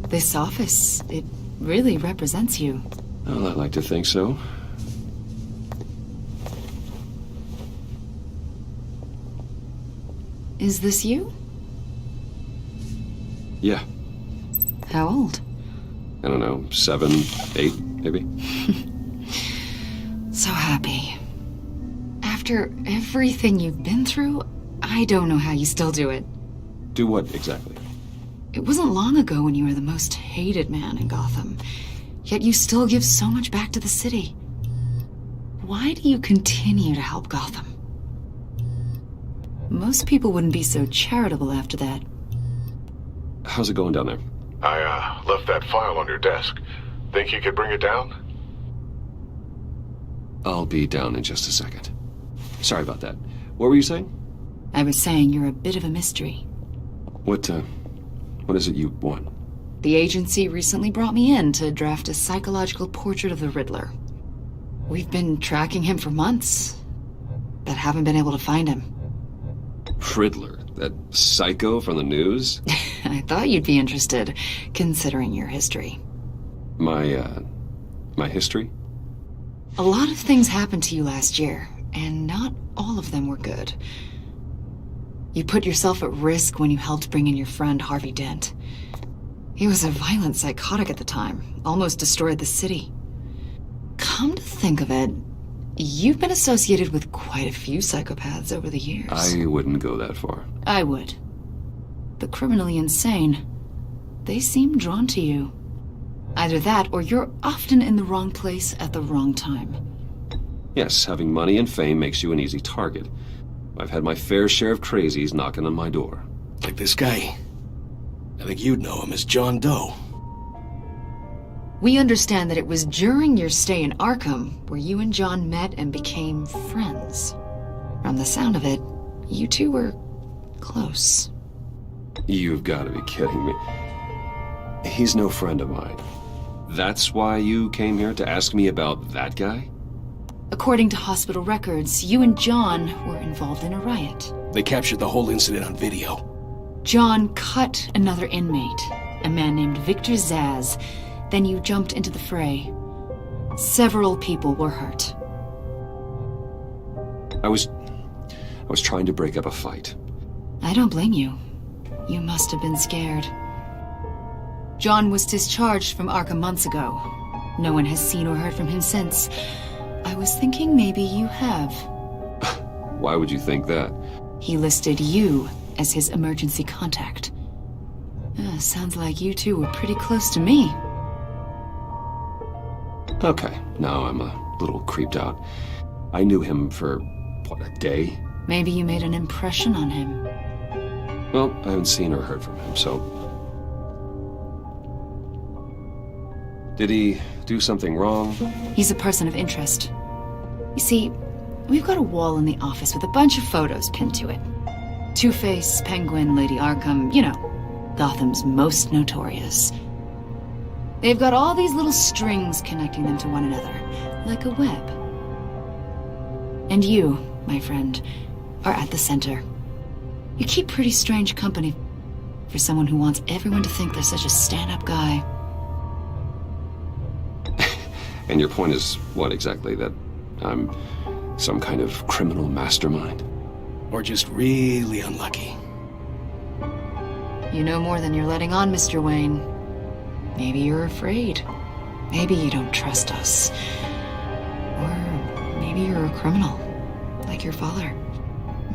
Speaker 5: This office, it really represents you.
Speaker 1: Well, I'd like to think so.
Speaker 5: Is this you?
Speaker 1: Yeah.
Speaker 5: How old?
Speaker 1: I don't know, 7, 8, maybe?
Speaker 5: So happy. After everything you've been through, I don't know how you still do it.
Speaker 1: Do what, exactly?
Speaker 5: It wasn't long ago when you were the most hated man in Gotham, yet you still give so much back to the city. Why do you continue to help Gotham? Most people wouldn't be so charitable after that.
Speaker 1: How's it going down there?
Speaker 15: I, left that file on your desk. Think you could bring it down?
Speaker 1: I'll be down in just a second. Sorry about that. What were you saying?
Speaker 5: I was saying you're a bit of a mystery.
Speaker 1: What is it you want?
Speaker 5: The agency recently brought me in to draft a psychological portrait of the Riddler. We've been tracking him for months, but haven't been able to find him.
Speaker 1: Riddler? That psycho from the news?
Speaker 5: I thought you'd be interested, considering your history.
Speaker 1: My history?
Speaker 5: A lot of things happened to you last year, and not all of them were good. You put yourself at risk when you helped bring in your friend Harvey Dent. He was a violent psychotic at the time, almost destroyed the city. Come to think of it, you've been associated with quite a few psychopaths over the years.
Speaker 1: I wouldn't go that far.
Speaker 5: I would. The criminally insane, they seem drawn to you. Either that, or you're often in the wrong place at the wrong time.
Speaker 1: Yes, having money and fame makes you an easy target. I've had my fair share of crazies knocking on my door.
Speaker 10: Like this guy. I think you'd know him as John Doe.
Speaker 5: We understand that it was during your stay in Arkham where you and John met and became friends. From the sound of it, you two were close.
Speaker 1: You've got to be kidding me. He's no friend of mine. That's why you came here to ask me about that guy?
Speaker 5: According to hospital records, you and John were involved in a riot.
Speaker 10: They captured the whole incident on video.
Speaker 5: John cut another inmate, a man named Victor Zaz. Then you jumped into the fray. Several people were hurt.
Speaker 1: I was trying to break up a fight.
Speaker 5: I don't blame you. You must have been scared. John was discharged from Arkham months ago. No one has seen or heard from him since. I was thinking maybe you have.
Speaker 1: Why would you think that?
Speaker 5: He listed you as his emergency contact. Sounds like you two were pretty close to me.
Speaker 1: Okay, now I'm a little creeped out. I knew him for, what, a day?
Speaker 5: Maybe you made an impression on him.
Speaker 1: Well, I haven't seen or heard from him, so... Did he do something wrong?
Speaker 5: He's a person of interest. You see, we've got a wall in the office with a bunch of photos pinned to it. Two-Face, Penguin, Lady Arkham, you know, Gotham's most notorious. They've got all these little strings connecting them to one another, like a web. And you, my friend, are at the center. You keep pretty strange company for someone who wants everyone to think they're such a stand-up guy.
Speaker 1: And your point is what exactly? That I'm some kind of criminal mastermind?
Speaker 10: Or just really unlucky.
Speaker 5: You know more than you're letting on, Mr. Wayne. Maybe you're afraid. Maybe you don't trust us. Or maybe you're a criminal, like your father.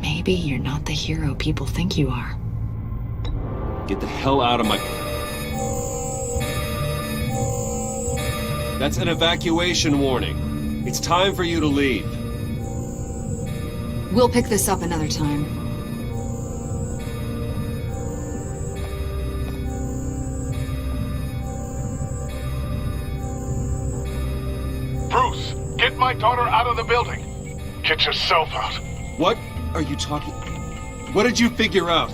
Speaker 5: Maybe you're not the hero people think you are.
Speaker 1: Get the hell out of my... That's an evacuation warning. It's time for you to leave.
Speaker 5: We'll pick this up another time.
Speaker 18: Bruce, get my daughter out of the building. Get yourself out.
Speaker 1: What are you talking... What did you figure out?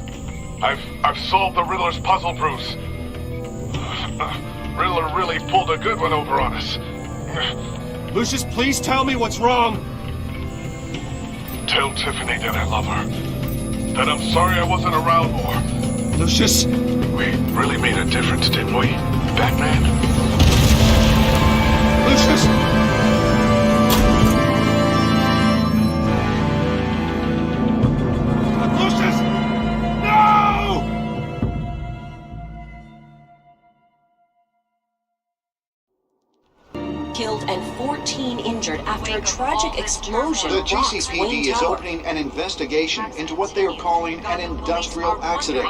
Speaker 18: I've solved the Riddler's puzzle, Bruce. Riddler really pulled a good one over on us.
Speaker 1: Lucius, please tell me what's wrong.
Speaker 18: Tell Tiffany that I love her. That I'm sorry I wasn't around more.
Speaker 1: Lucius!
Speaker 18: We really made a difference, didn't we, Batman?
Speaker 1: Lucius! Lucius! No!
Speaker 19: Killed and 14 injured after a tragic explosion.
Speaker 2: The
Speaker 19: rocks
Speaker 2: GCPD
Speaker 19: Wayne
Speaker 2: is
Speaker 19: Tower.
Speaker 2: opening an investigation into what they are calling an industrial accident.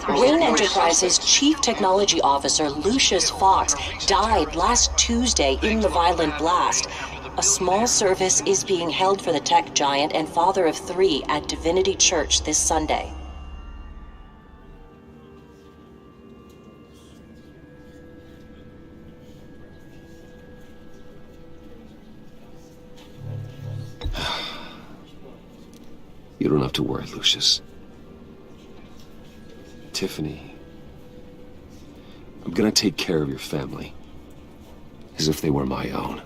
Speaker 19: Wayne Enterprises' Chief Technology Officer Lucius Fox died last Tuesday in the violent blast. A small service is being held for the tech giant and father of 3 at Divinity Church this Sunday.
Speaker 1: You don't have to worry, Lucius. Tiffany, I'm gonna take care of your family. As if they were my own.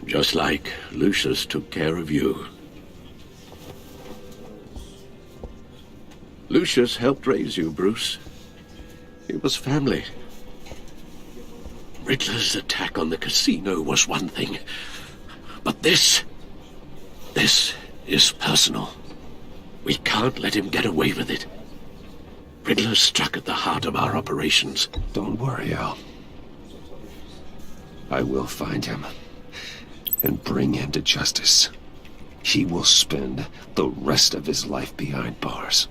Speaker 12: Just like Lucius took care of you. Lucius helped raise you, Bruce. It was family. Riddler's attack on the casino was one thing. But this is personal. We can't let him get away with it. Riddler struck at the heart of our operations.
Speaker 1: Don't worry, Al. I will find him and bring him to justice. He will spend the rest of his life behind bars.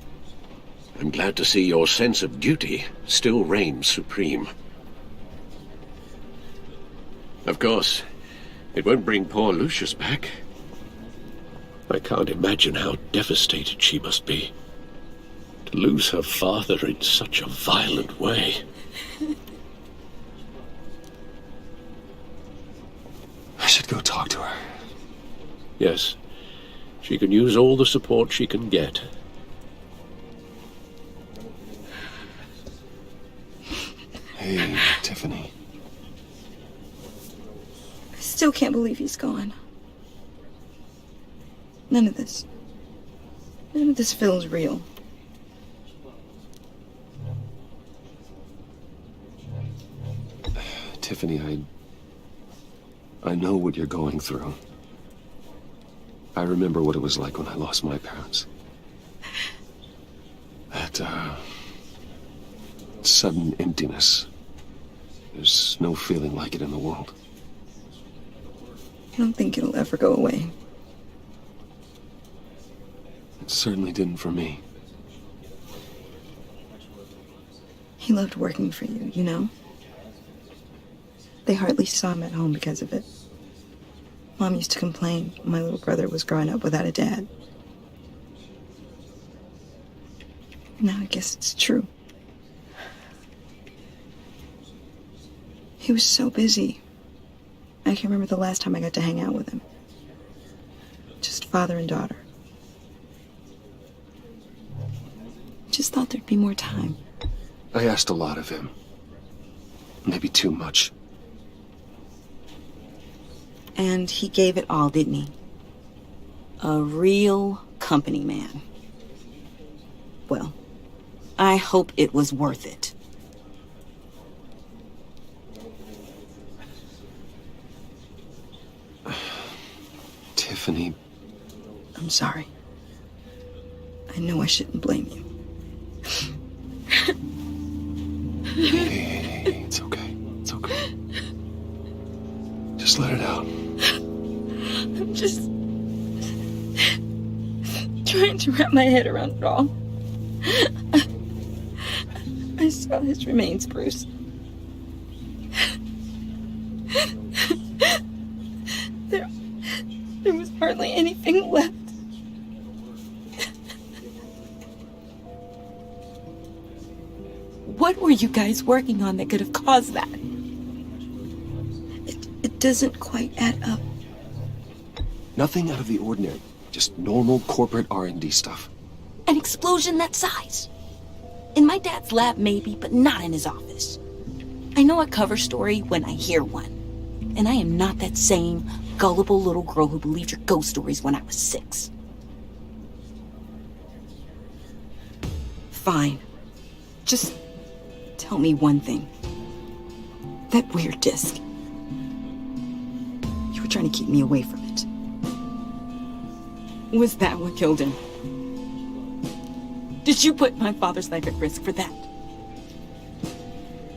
Speaker 12: I'm glad to see your sense of duty still reigns supreme. Of course, it won't bring poor Lucius back. I can't imagine how devastated she must be. To lose her father in such a violent way.
Speaker 1: should go talk to her.
Speaker 12: Yes. She can use all the support she can get.
Speaker 1: Hey, Tiffany.
Speaker 17: I still can't believe he's gone. None of this feels real.
Speaker 1: Tiffany, I know what you're going through. I remember what it was like when I lost my parents. That, sudden emptiness. There's no feeling like it in the world.
Speaker 17: I don't think it'll ever go away.
Speaker 1: It certainly didn't for me.
Speaker 17: He loved working for you, you know? They hardly saw him at home because of it. Mom used to complain my little brother was growing up without a dad. Now I guess it's true. He was so busy. I can't remember the last time I got to hang out with him. Just father and daughter. Just thought there'd be more time.
Speaker 1: I asked a lot of him. Maybe too much.
Speaker 17: And he gave it all, didn't he? A real company man. Well, I hope it was worth it.
Speaker 1: Tiffany.
Speaker 17: I'm sorry. I know I shouldn't blame you.
Speaker 1: Hey, it's okay. It's okay. Just let it out.
Speaker 17: I'm just trying to wrap my head around it all. I saw his remains, Bruce. There was hardly anything left. What were you guys working on that could have caused that? It doesn't quite add up.
Speaker 1: Nothing out of the ordinary. Just normal corporate R&D stuff.
Speaker 17: An explosion that size. In my dad's lab, maybe, but not in his office. I know a cover story when I hear one. And I am not that same gullible little girl who believed your ghost stories when I was 6. Fine. Just tell me one thing. That weird disc. You were trying to keep me away from it. Was that what killed him? Did you put my father's life at risk for that?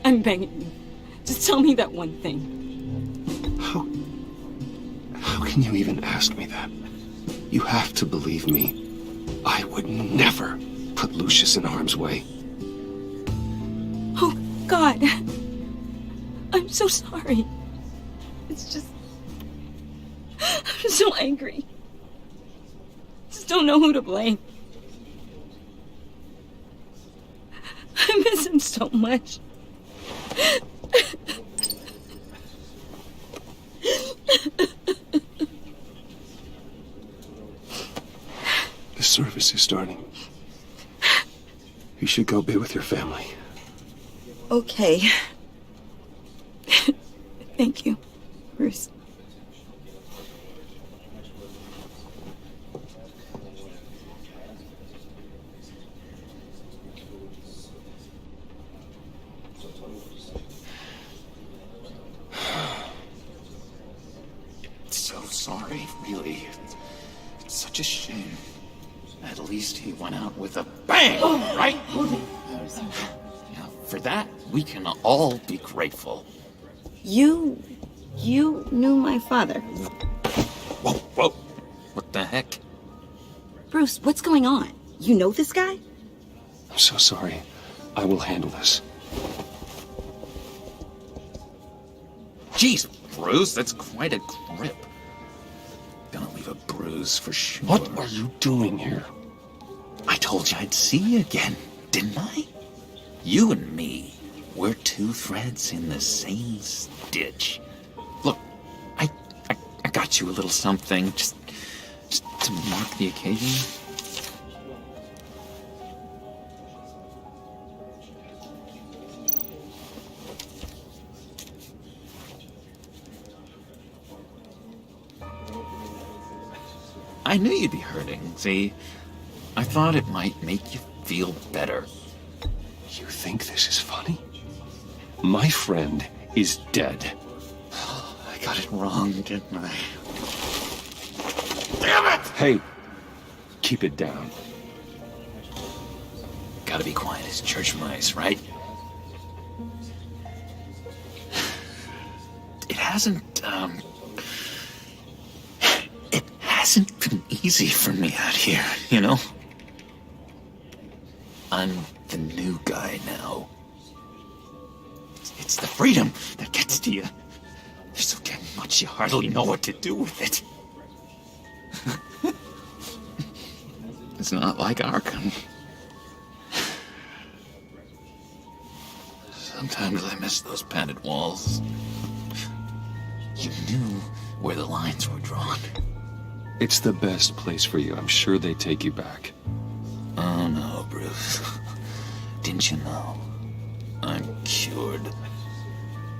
Speaker 17: I'm begging you. Just tell me that one thing.
Speaker 1: How can you even ask me that? You have to believe me. I would never put Lucius in harm's way.
Speaker 17: Oh, God. I'm so sorry. It's just... I'm so angry. Just don't know who to blame. I miss him so much.
Speaker 1: The service is starting. You should go be with your family.
Speaker 17: Okay. Thank you, Bruce.
Speaker 10: So sorry, really. It's such a shame. At least he went out with a bang, right? Yeah, for that, we can all be grateful.
Speaker 17: You knew my father.
Speaker 10: Whoa. What the heck?
Speaker 17: Bruce, what's going on? You know this guy?
Speaker 1: I'm so sorry. I will handle this.
Speaker 10: Jeez, Bruce, that's quite a grip. Gonna leave a bruise for sure.
Speaker 1: What are you doing here?
Speaker 10: I told you I'd see you again, didn't I? You and me, we're two threads in the same stitch. Look, I got you a little something, just to mark the occasion. I knew you'd be hurting, see? I thought it might make you feel better.
Speaker 1: You think this is funny? My friend is dead.
Speaker 10: I got it wrong, didn't I? Damn it!
Speaker 1: Hey, keep it down.
Speaker 10: Gotta be quiet as church mice, right? It hasn't been easy for me out here, you know? I'm the new guy now. It's the freedom that gets to you. There's so damn much you hardly know what to do with it. It's not like Arkham. Sometimes I miss those padded walls. You knew where the lines were drawn.
Speaker 1: It's the best place for you. I'm sure they take you back.
Speaker 10: Oh no, Bruce. Didn't you know? I'm cured.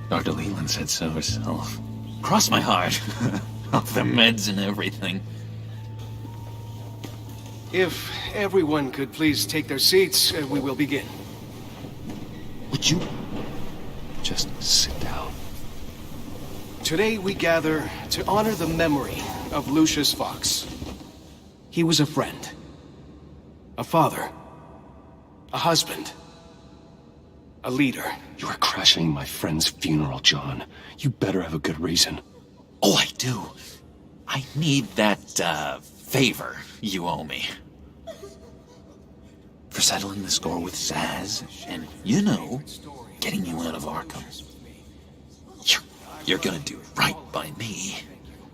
Speaker 10: Dr. Leland said so herself. Cross my heart. Off the meds and everything.
Speaker 20: If everyone could please take their seats, we will begin.
Speaker 10: Would you
Speaker 1: just sit down?
Speaker 20: Today we gather to honor the memory of Lucius Fox. He was a friend, a father, a husband, a leader.
Speaker 1: You are crashing my friend's funeral, John. You better have a good reason.
Speaker 10: Oh, I do. I need that, favor you owe me. For settling the score with Zaz, and, you know, getting you out of Arkham. You're gonna do right by me,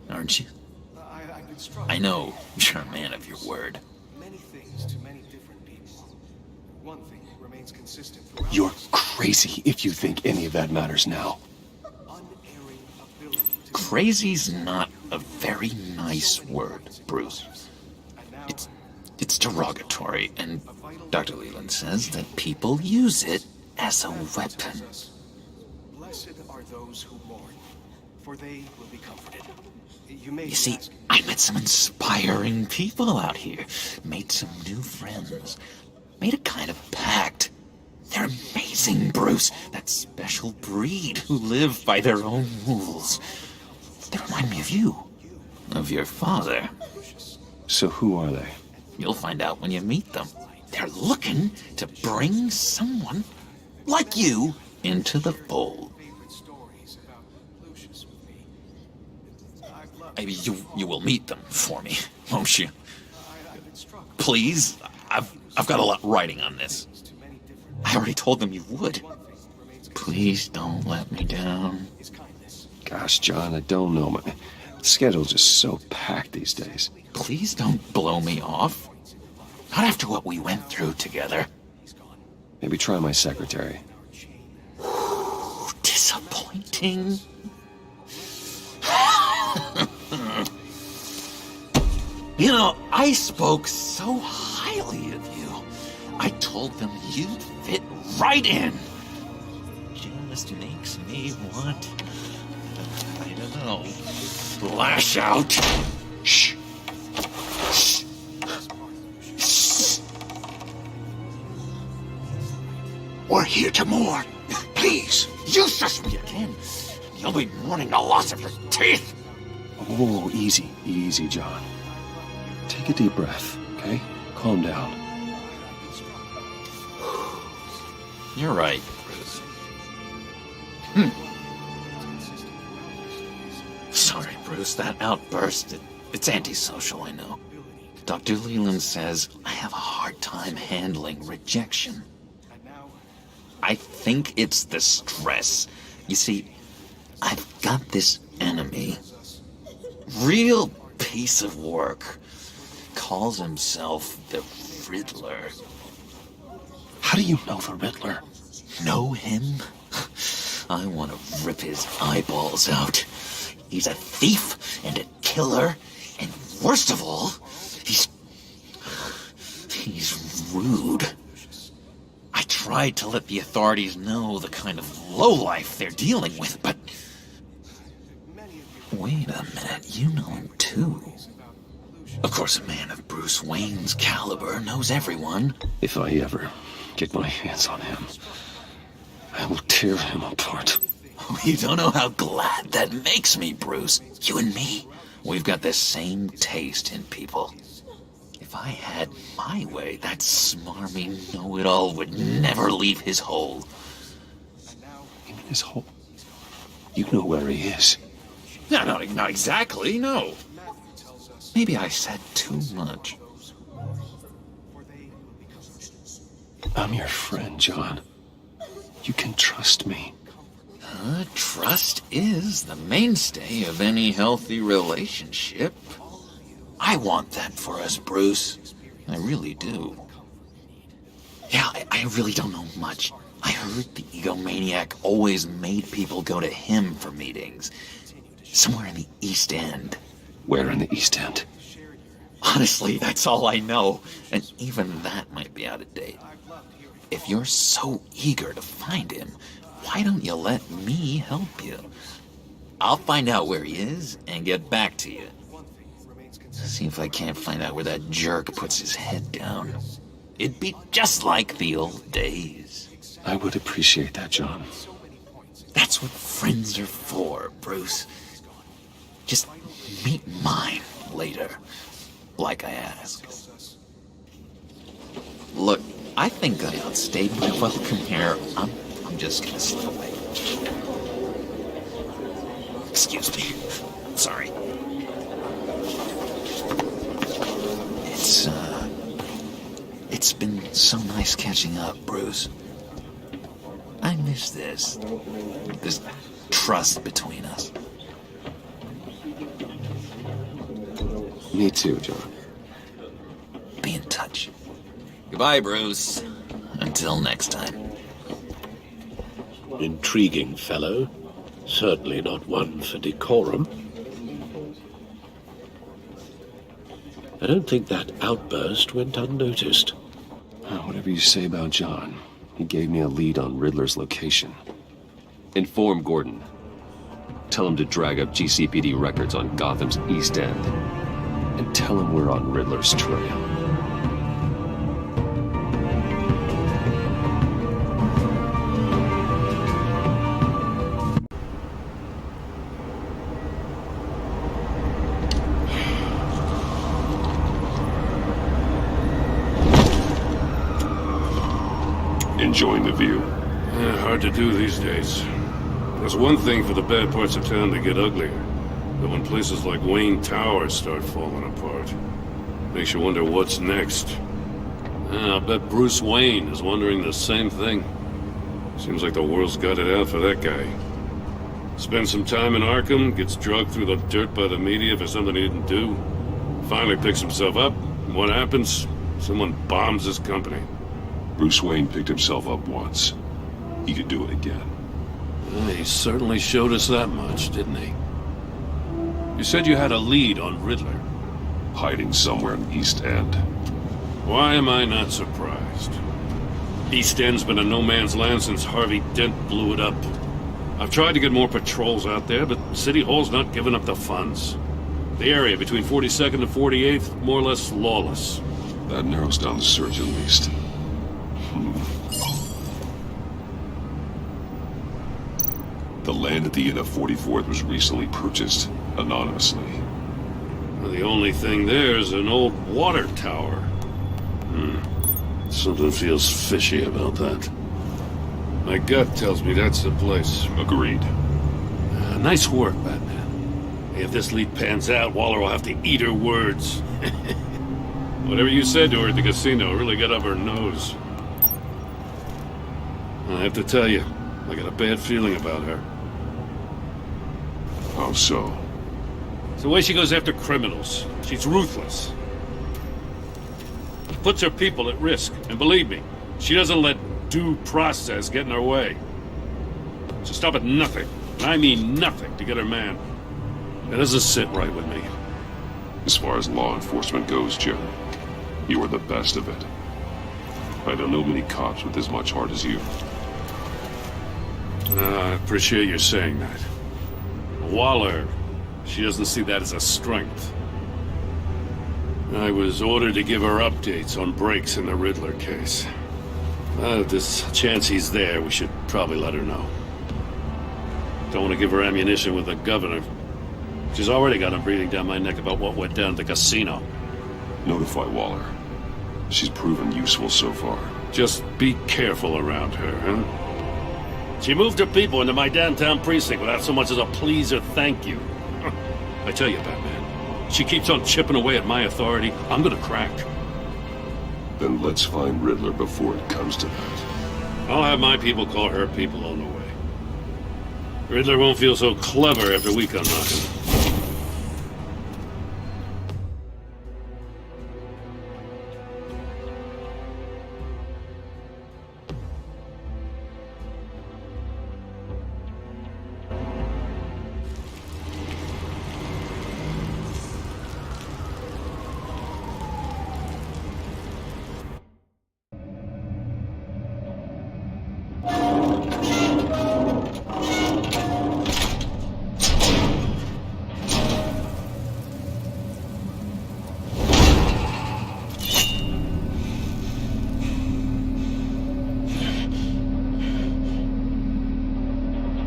Speaker 10: aren't you? I know you're a man of your word.
Speaker 20: Many things to many different people. One thing remains consistent throughout.
Speaker 1: You're crazy if you think any of that matters now.
Speaker 10: Crazy's not a very nice word, Bruce. It's derogatory, and Dr. Leland says that people use it as a weapon.
Speaker 20: Blessed are those who mourn, for they will be comforted.
Speaker 10: You see, I met some inspiring people out here. Made some new friends. Made a kind of pact. They're amazing, Bruce. That special breed who live by their own rules. They remind me of you. Of your father.
Speaker 1: So who are they?
Speaker 10: You'll find out when you meet them. They're looking to bring someone like you into the fold. Maybe you will meet them for me, won't you? Please, I've got a lot riding on this. I already told them you would. Please don't let me down.
Speaker 1: Gosh, John, I don't know. My schedule's just so packed these days.
Speaker 10: Please don't blow me off. Not after what we went through together.
Speaker 1: Maybe try my secretary.
Speaker 10: Disappointing. You know, I spoke so highly of you. I told them you'd fit right in. Just makes me want, I don't know, lash out. Shh. Shh. Shh.
Speaker 7: We're here to mourn. Please.
Speaker 10: You shush me again. You'll be mourning the loss of your teeth.
Speaker 1: Oh, easy, easy, John. Take a deep breath, okay? Calm down.
Speaker 10: You're right, Bruce. Sorry, Bruce, that outburst, it's antisocial, I know. Dr. Leland says I have a hard time handling rejection. I think it's the stress. You see, I've got this enemy. Real piece of work. Calls himself the Riddler.
Speaker 1: How do you know the Riddler?
Speaker 10: Know him? I want to rip his eyeballs out. He's a thief and a killer, and worst of all, he's rude. I tried to let the authorities know the kind of lowlife they're dealing with, but... Wait a minute, you know him too. Of course, a man of Bruce Wayne's caliber knows everyone.
Speaker 1: If I ever get my hands on him, I will tear him apart.
Speaker 10: You don't know how glad that makes me, Bruce. You and me, we've got the same taste in people. If I had my way, that smarmy know-it-all would never leave his hole.
Speaker 1: You mean his hole? You know where he is.
Speaker 10: No, not exactly, no. Maybe I said too much.
Speaker 1: I'm your friend, John. You can trust me.
Speaker 10: Trust is the mainstay of any healthy relationship. I want that for us, Bruce. I really do. Yeah, I really don't know much. I heard the egomaniac always made people go to him for meetings. Somewhere in the East End.
Speaker 1: Where in the East End?
Speaker 10: Honestly, that's all I know. And even that might be out of date. If you're so eager to find him, why don't you let me help you? I'll find out where he is and get back to you. See if I can't find out where that jerk puts his head down. It'd be just like the old days.
Speaker 1: I would appreciate that, John.
Speaker 10: That's what friends are for, Bruce. Just meet mine later, like I asked. Look, I think I outstayed my welcome here. I'm just gonna slip away. Excuse me. Sorry. It's been so nice catching up, Bruce. I miss this trust between us.
Speaker 1: Me too, John.
Speaker 10: Be in touch. Goodbye, Bruce. Until next time.
Speaker 12: Intriguing fellow. Certainly not one for decorum. I don't think that outburst went unnoticed.
Speaker 1: Whatever you say about John, he gave me a lead on Riddler's location. Inform Gordon. Tell him to drag up GCPD records on Gotham's East End. And tell him we're on Riddler's trail.
Speaker 8: Enjoying the view?
Speaker 9: Hard to do these days. There's one thing for the bad parts of town to get uglier. But when places like Wayne Towers start falling apart, makes you wonder what's next. I'll bet Bruce Wayne is wondering the same thing. Seems like the world's got it out for that guy. Spends some time in Arkham, gets drugged through the dirt by the media for something he didn't do. Finally picks himself up, and what happens? Someone bombs his company.
Speaker 8: Bruce Wayne picked himself up once. He could do it again.
Speaker 9: He certainly showed us that much, didn't he? You said you had a lead on Riddler.
Speaker 8: Hiding somewhere in East End.
Speaker 9: Why am I not surprised? East End's been a no-man's land since Harvey Dent blew it up. I've tried to get more patrols out there, but City Hall's not giving up the funds. The area between 42nd and 48th, more or less lawless.
Speaker 8: That narrows down the search at least. The land at the end of 44th was recently purchased, anonymously.
Speaker 9: Well, the only thing there is an old water tower. Something feels fishy about that. My gut tells me that's the place.
Speaker 8: Agreed.
Speaker 9: Nice work, Batman. If this lead pans out, Waller will have to eat her words. Whatever you said to her at the casino really got up her nose. I have to tell you, I got a bad feeling about her.
Speaker 8: How so?
Speaker 9: It's the way she goes after criminals. She's ruthless. Puts her people at risk. And believe me, she doesn't let due process get in her way. She'll stop at nothing, and I mean nothing, to get her man. That doesn't sit right with me.
Speaker 8: As far as law enforcement goes, Jim, you are the best of it. I don't know many cops with as much heart as you.
Speaker 9: I appreciate you saying that. Waller, she doesn't see that as a strength. I was ordered to give her updates on breaks in the Riddler case. If there's a chance he's there, we should probably let her know. Don't want to give her ammunition with the governor. She's already got him breathing down my neck about what went down at the casino.
Speaker 8: Notify Waller. She's proven useful so far.
Speaker 9: Just be careful around her, huh? She moved her people into my downtown precinct without so much as a please or thank you. I tell you, Batman, she keeps on chipping away at my authority, I'm gonna crack.
Speaker 8: Then let's find Riddler before it comes to that.
Speaker 9: I'll have my people call her people on the way. Riddler won't feel so clever after we come knocking.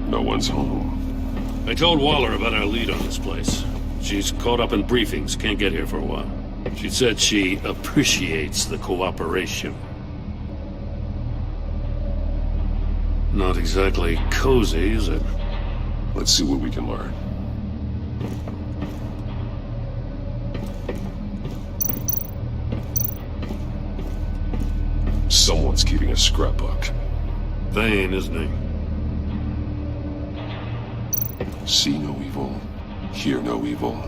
Speaker 8: No one's home.
Speaker 9: I told Waller about our lead on this place. She's caught up in briefings, can't get here for a while. She said she appreciates the cooperation. Not exactly cozy, is it?
Speaker 8: Let's see what we can learn. Someone's keeping a scrapbook.
Speaker 9: Vane, isn't he?
Speaker 8: See no evil, hear no evil,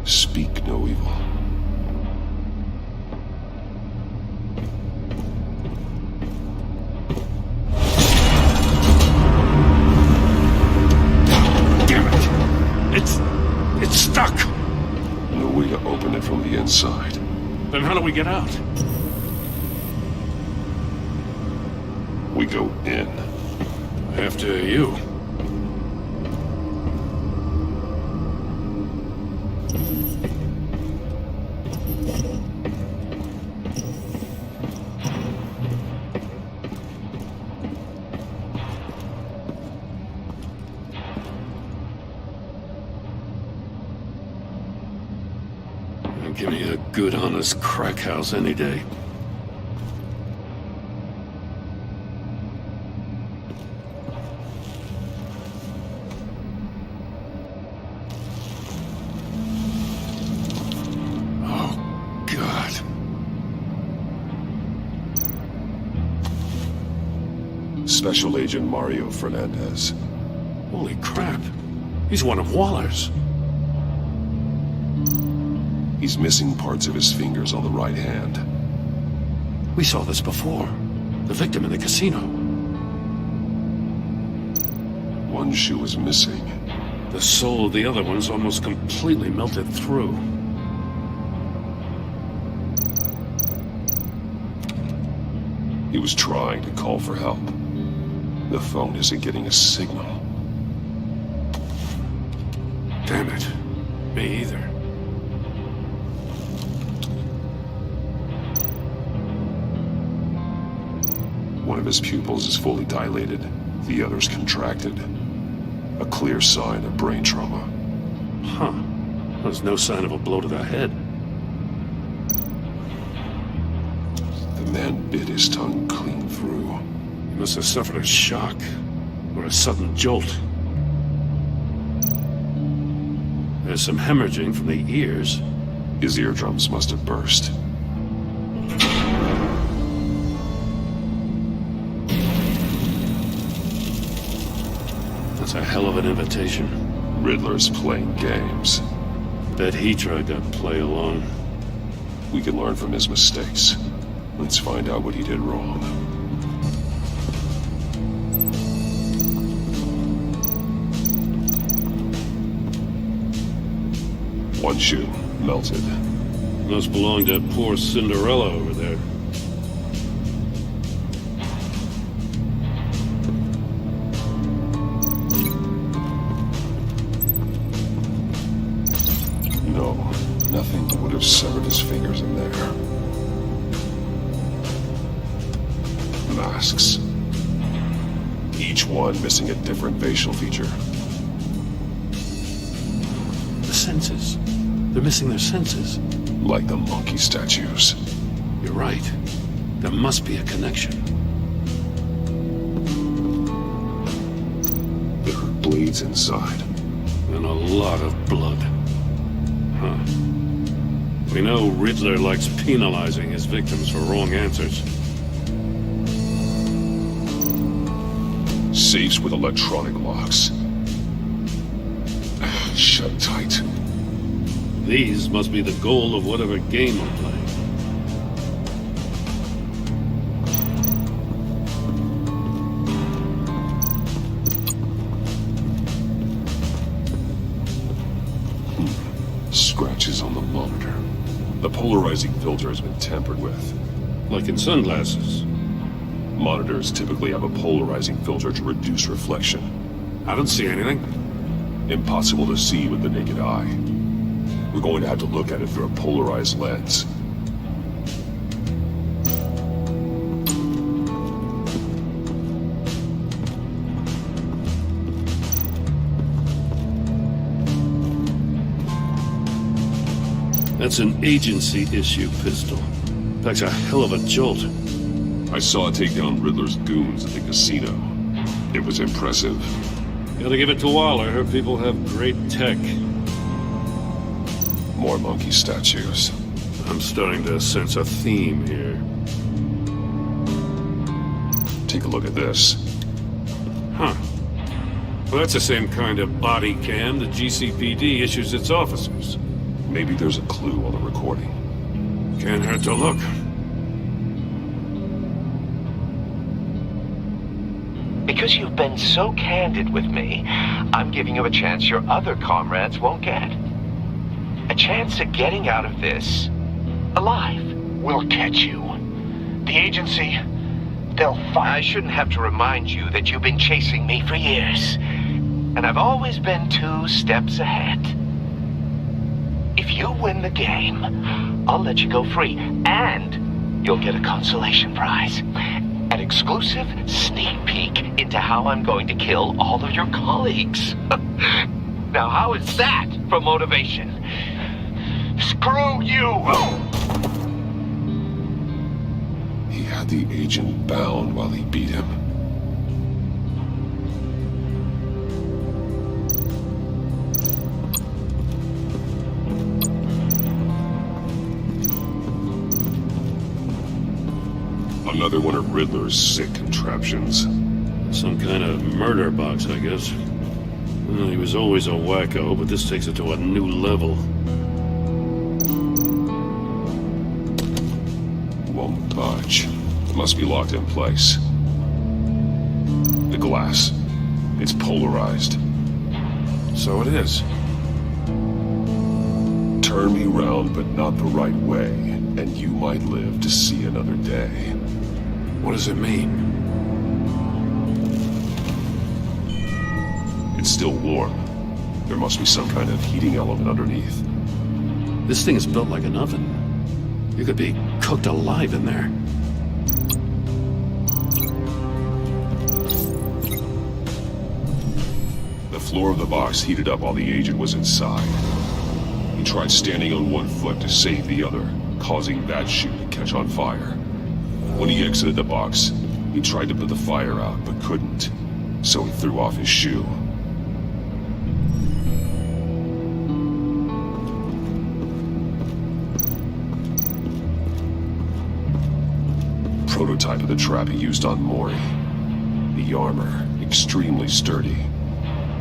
Speaker 8: speak no evil.
Speaker 9: Damn it! It's stuck!
Speaker 8: No way to open it from the inside.
Speaker 9: Then how do we get out?
Speaker 8: We go in.
Speaker 9: After you. Give me a good, honest crack house any day. Oh, God.
Speaker 8: Special Agent Mario Fernandez.
Speaker 9: Holy crap. He's one of Waller's.
Speaker 8: He's missing parts of his fingers on the right hand.
Speaker 9: We saw this before. The victim in the casino.
Speaker 8: One shoe is missing.
Speaker 9: The sole of the other one's almost completely melted through.
Speaker 8: He was trying to call for help. The phone isn't getting a signal.
Speaker 9: Damn it. Me either.
Speaker 8: One of his pupils is fully dilated, the other's contracted. A clear sign of brain trauma.
Speaker 9: Huh. There's no sign of a blow to the head.
Speaker 8: The man bit his tongue clean through.
Speaker 9: He must have suffered a shock, or a sudden jolt. There's some hemorrhaging from the ears.
Speaker 8: His eardrums must have burst.
Speaker 9: That's a hell of an invitation.
Speaker 8: Riddler's playing games.
Speaker 9: Bet he tried to play along.
Speaker 8: We can learn from his mistakes. Let's find out what he did wrong. One shoe, melted.
Speaker 9: Must belong to poor Cinderella over there.
Speaker 8: No, nothing would have severed his fingers in there. Masks. Each one missing a different facial feature.
Speaker 9: The senses. They're missing their senses.
Speaker 8: Like the monkey statues.
Speaker 9: You're right. There must be a connection.
Speaker 8: There are blades inside.
Speaker 9: And a lot of blood. Huh. We know Riddler likes penalizing his victims for wrong answers.
Speaker 8: Safes with electronic locks. Shut tight.
Speaker 9: These must be the goal of whatever game we're playing.
Speaker 8: Scratches on the monitor. The polarizing filter has been tampered with.
Speaker 9: Like in sunglasses.
Speaker 8: Monitors typically have a polarizing filter to reduce reflection.
Speaker 9: I don't see anything.
Speaker 8: Impossible to see with the naked eye. We're going to have to look at it through a polarized lens.
Speaker 9: That's an agency-issue pistol. Packs a hell of a jolt.
Speaker 8: I saw it take down Riddler's goons at the casino. It was impressive.
Speaker 9: Gotta give it to Waller. Her people have great tech.
Speaker 8: More monkey statues.
Speaker 9: I'm starting to sense a theme here.
Speaker 8: Take a look at this.
Speaker 9: Huh. Well, that's the same kind of body cam the GCPD issues its officers.
Speaker 8: Maybe there's a clue on the recording.
Speaker 9: Can't hurt to look.
Speaker 21: Because you've been so candid with me, I'm giving you a chance your other comrades won't get. A chance at getting out of this alive.
Speaker 18: We'll catch you. The agency, they'll find...
Speaker 21: I shouldn't have to remind you that you've been chasing me for years. And I've always been 2 steps ahead. If you win the game, I'll let you go free. And you'll get a consolation prize. An exclusive sneak peek into how I'm going to kill all of your colleagues. Now, how is that for motivation?
Speaker 18: Screw you!
Speaker 8: He had the agent bound while he beat him. Another one of Riddler's sick contraptions.
Speaker 9: Some kind of murder box, I guess. Well, he was always a wacko, but this takes it to a new level.
Speaker 8: Won't budge. Must be locked in place. The glass. It's polarized.
Speaker 9: So it is.
Speaker 8: Turn me round, but not the right way, and you might live to see another day.
Speaker 9: What does it mean?
Speaker 8: It's still warm. There must be some kind of heating element underneath.
Speaker 9: This thing is built like an oven. You could be cooked alive in there.
Speaker 8: The floor of the box heated up while the agent was inside. He tried standing on one foot to save the other, causing that shoe to catch on fire. When he exited the box, he tried to put the fire out, but couldn't, so he threw off his shoe. Prototype of the trap he used on Mori. The armor, extremely sturdy,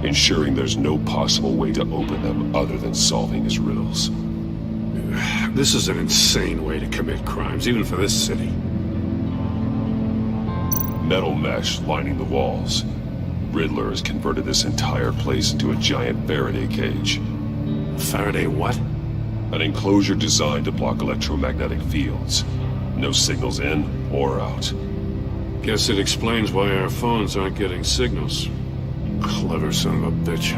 Speaker 8: ensuring there's no possible way to open them other than solving his riddles.
Speaker 9: This is an insane way to commit crimes, even for this city.
Speaker 8: Metal mesh lining the walls. Riddler has converted this entire place into a giant Faraday cage.
Speaker 9: Faraday what?
Speaker 8: An enclosure designed to block electromagnetic fields. No signals in or out.
Speaker 6: Guess it explains why our phones aren't getting signals. Clever son of a bitch.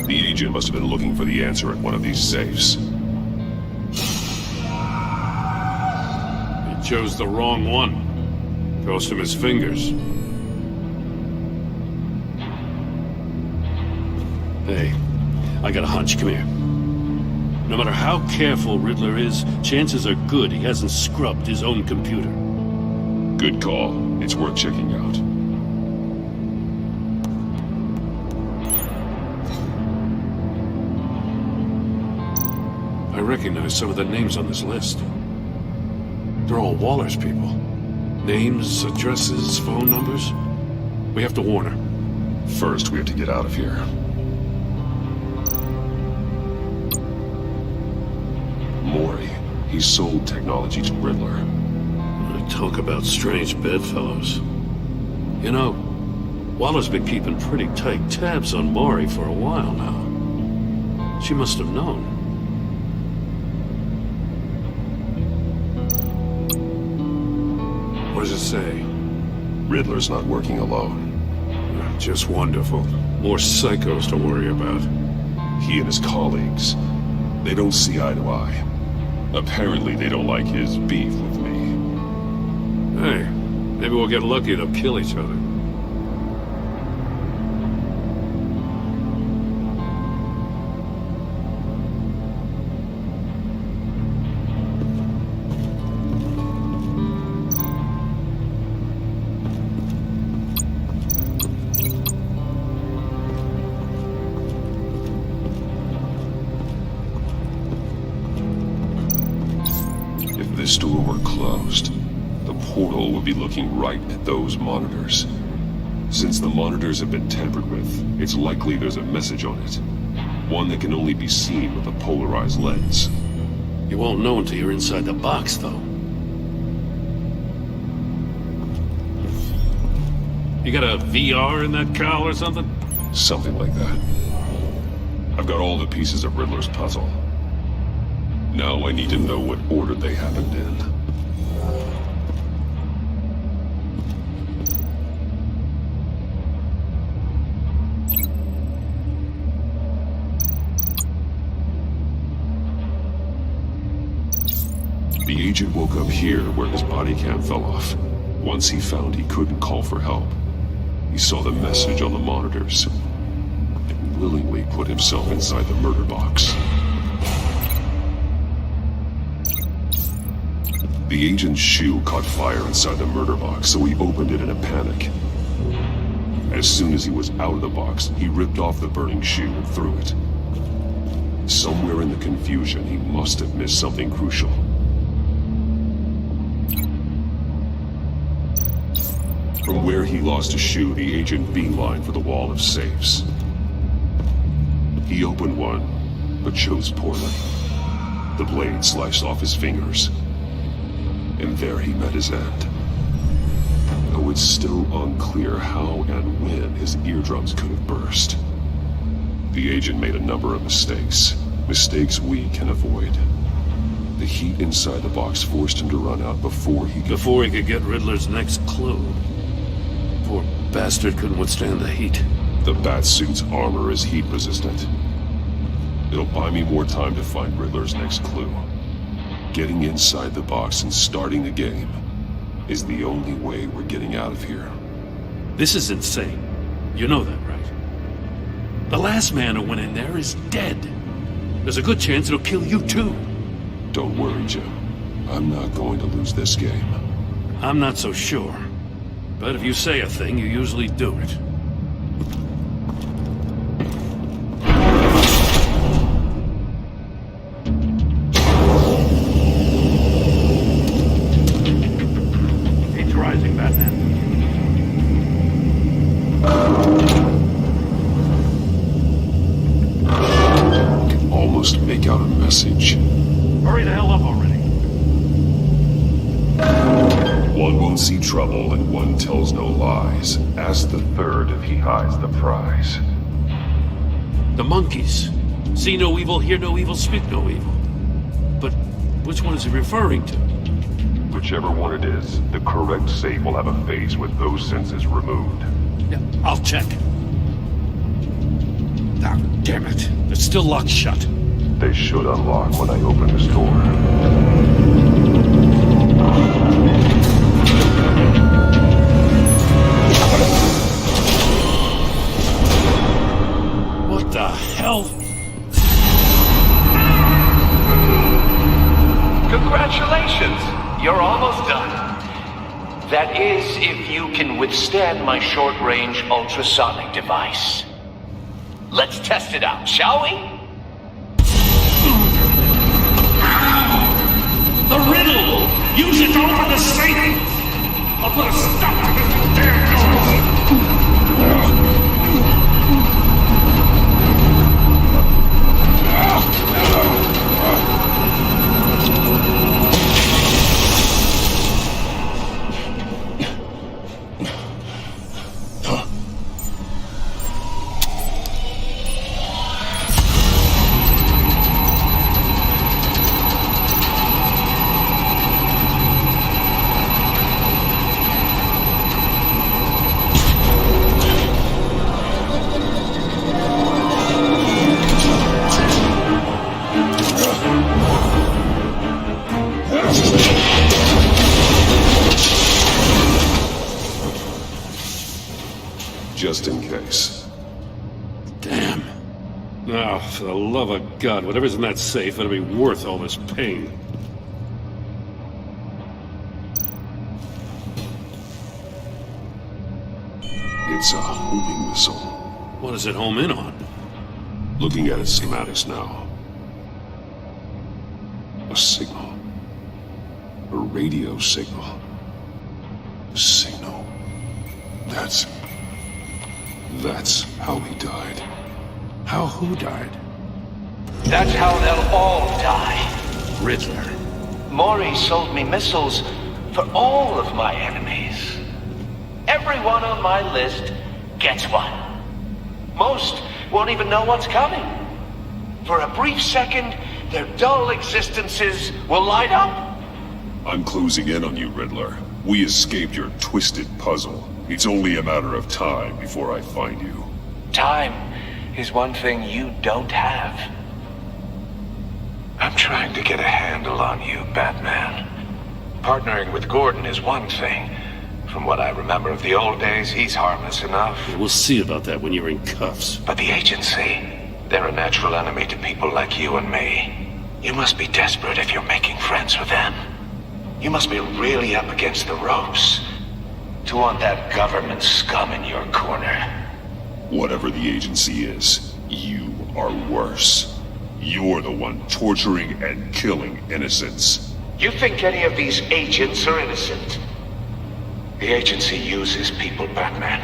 Speaker 8: The agent must have been looking for the answer at one of these safes.
Speaker 6: He chose the wrong one. Cost him his fingers. Hey, I got a hunch. Come here. No matter how careful Riddler is, chances are good he hasn't scrubbed his own computer.
Speaker 8: Good call. It's worth checking out.
Speaker 6: I recognize some of the names on this list. They're all Waller's people. Names, addresses, phone numbers. We have to warn her.
Speaker 8: First, we have to get out of here. Mori. He sold technology to Riddler.
Speaker 6: Talk about strange bedfellows. You know, Waller's been keeping pretty tight tabs on Mori for a while now. She must have known. What does it say?
Speaker 8: Riddler's not working alone.
Speaker 6: Just wonderful. More psychos to worry about.
Speaker 8: He and his colleagues, they don't see eye to eye. Apparently they don't like his beef with me.
Speaker 6: Hey, maybe we'll get lucky and they'll kill each other.
Speaker 8: If this door were closed, the portal would be looking right at those monitors. Since the monitors have been tampered with, it's likely there's a message on it. One that can only be seen with a polarized lens.
Speaker 6: You won't know until you're inside the box, though. You got a VR in that cowl or something?
Speaker 8: Something like that. I've got all the pieces of Riddler's puzzle. Now I need to know what order they happened in. The agent woke up here where his body cam fell off. Once he found he couldn't call for help, he saw the message on the monitors and willingly put himself inside the murder box. The agent's shoe caught fire inside the murder box, so he opened it in a panic. As soon as he was out of the box, he ripped off the burning shoe and threw it. Somewhere in the confusion, he must have missed something crucial. From where he lost a shoe, the agent beelined for the wall of safes. He opened one, but chose poorly. The blade sliced off his fingers. And there he met his end. Though it's still unclear how and when his eardrums could have burst. The agent made a number of mistakes. Mistakes we can avoid. The heat inside the box forced him to run out before he could get Riddler's next clue.
Speaker 6: Poor bastard couldn't withstand the heat.
Speaker 8: The Batsuit's armor is heat resistant. It'll buy me more time to find Riddler's next clue. Getting inside the box and starting the game is the only way we're getting out of here.
Speaker 6: This is insane. You know that, right? The last man who went in there is dead. There's a good chance it'll kill you too.
Speaker 8: Don't worry, Jim. I'm not going to lose this game.
Speaker 6: I'm not so sure. But if you say a thing, you usually do it.
Speaker 9: Heat's rising, Batman.
Speaker 8: I can almost make out a message.
Speaker 9: Hurry the hell up already.
Speaker 8: One won't see trouble and one tells no lies. Ask the third if he hides the prize.
Speaker 6: The monkeys. See no evil, hear no evil, speak no evil. But which one is he referring to?
Speaker 8: Whichever one it is, the correct save will have a phase with those senses removed.
Speaker 6: Yeah, I'll check. Ah, damn it. They're still locked shut.
Speaker 8: They should unlock when I open this door.
Speaker 6: What the hell?
Speaker 21: Congratulations! You're almost done. That is, if you can withstand my short-range ultrasonic device. Let's test it out, shall we?
Speaker 9: The riddle! Use it to open the safe! I'll put a stop to this damn noise!
Speaker 8: Just in case.
Speaker 6: Damn. Now, for the love of God, whatever's in that safe, it'll be worth all this pain.
Speaker 8: It's a homing missile.
Speaker 6: What does it home in on?
Speaker 8: Looking at its schematics now. A signal. A radio signal. A signal. That's how he died.
Speaker 6: How who died?
Speaker 21: That's how they'll all die.
Speaker 6: Riddler.
Speaker 21: Maury sold me missiles for all of my enemies. Everyone on my list gets one. Most won't even know what's coming. For a brief second, their dull existences will light up.
Speaker 8: I'm closing in on you, Riddler. We escaped your twisted puzzle. It's only a matter of time before I find you.
Speaker 21: Time is one thing you don't have. I'm trying to get a handle on you, Batman. Partnering with Gordon is one thing. From what I remember of the old days, he's harmless enough.
Speaker 6: We'll see about that when you're in cuffs.
Speaker 21: But the agency, they're a natural enemy to people like you and me. You must be desperate if you're making friends with them. You must be really up against the ropes to want that government scum in your corner.
Speaker 8: Whatever the agency is, you are worse. You're the one torturing and killing innocents.
Speaker 21: You think any of these agents are innocent? The agency uses people, Batman.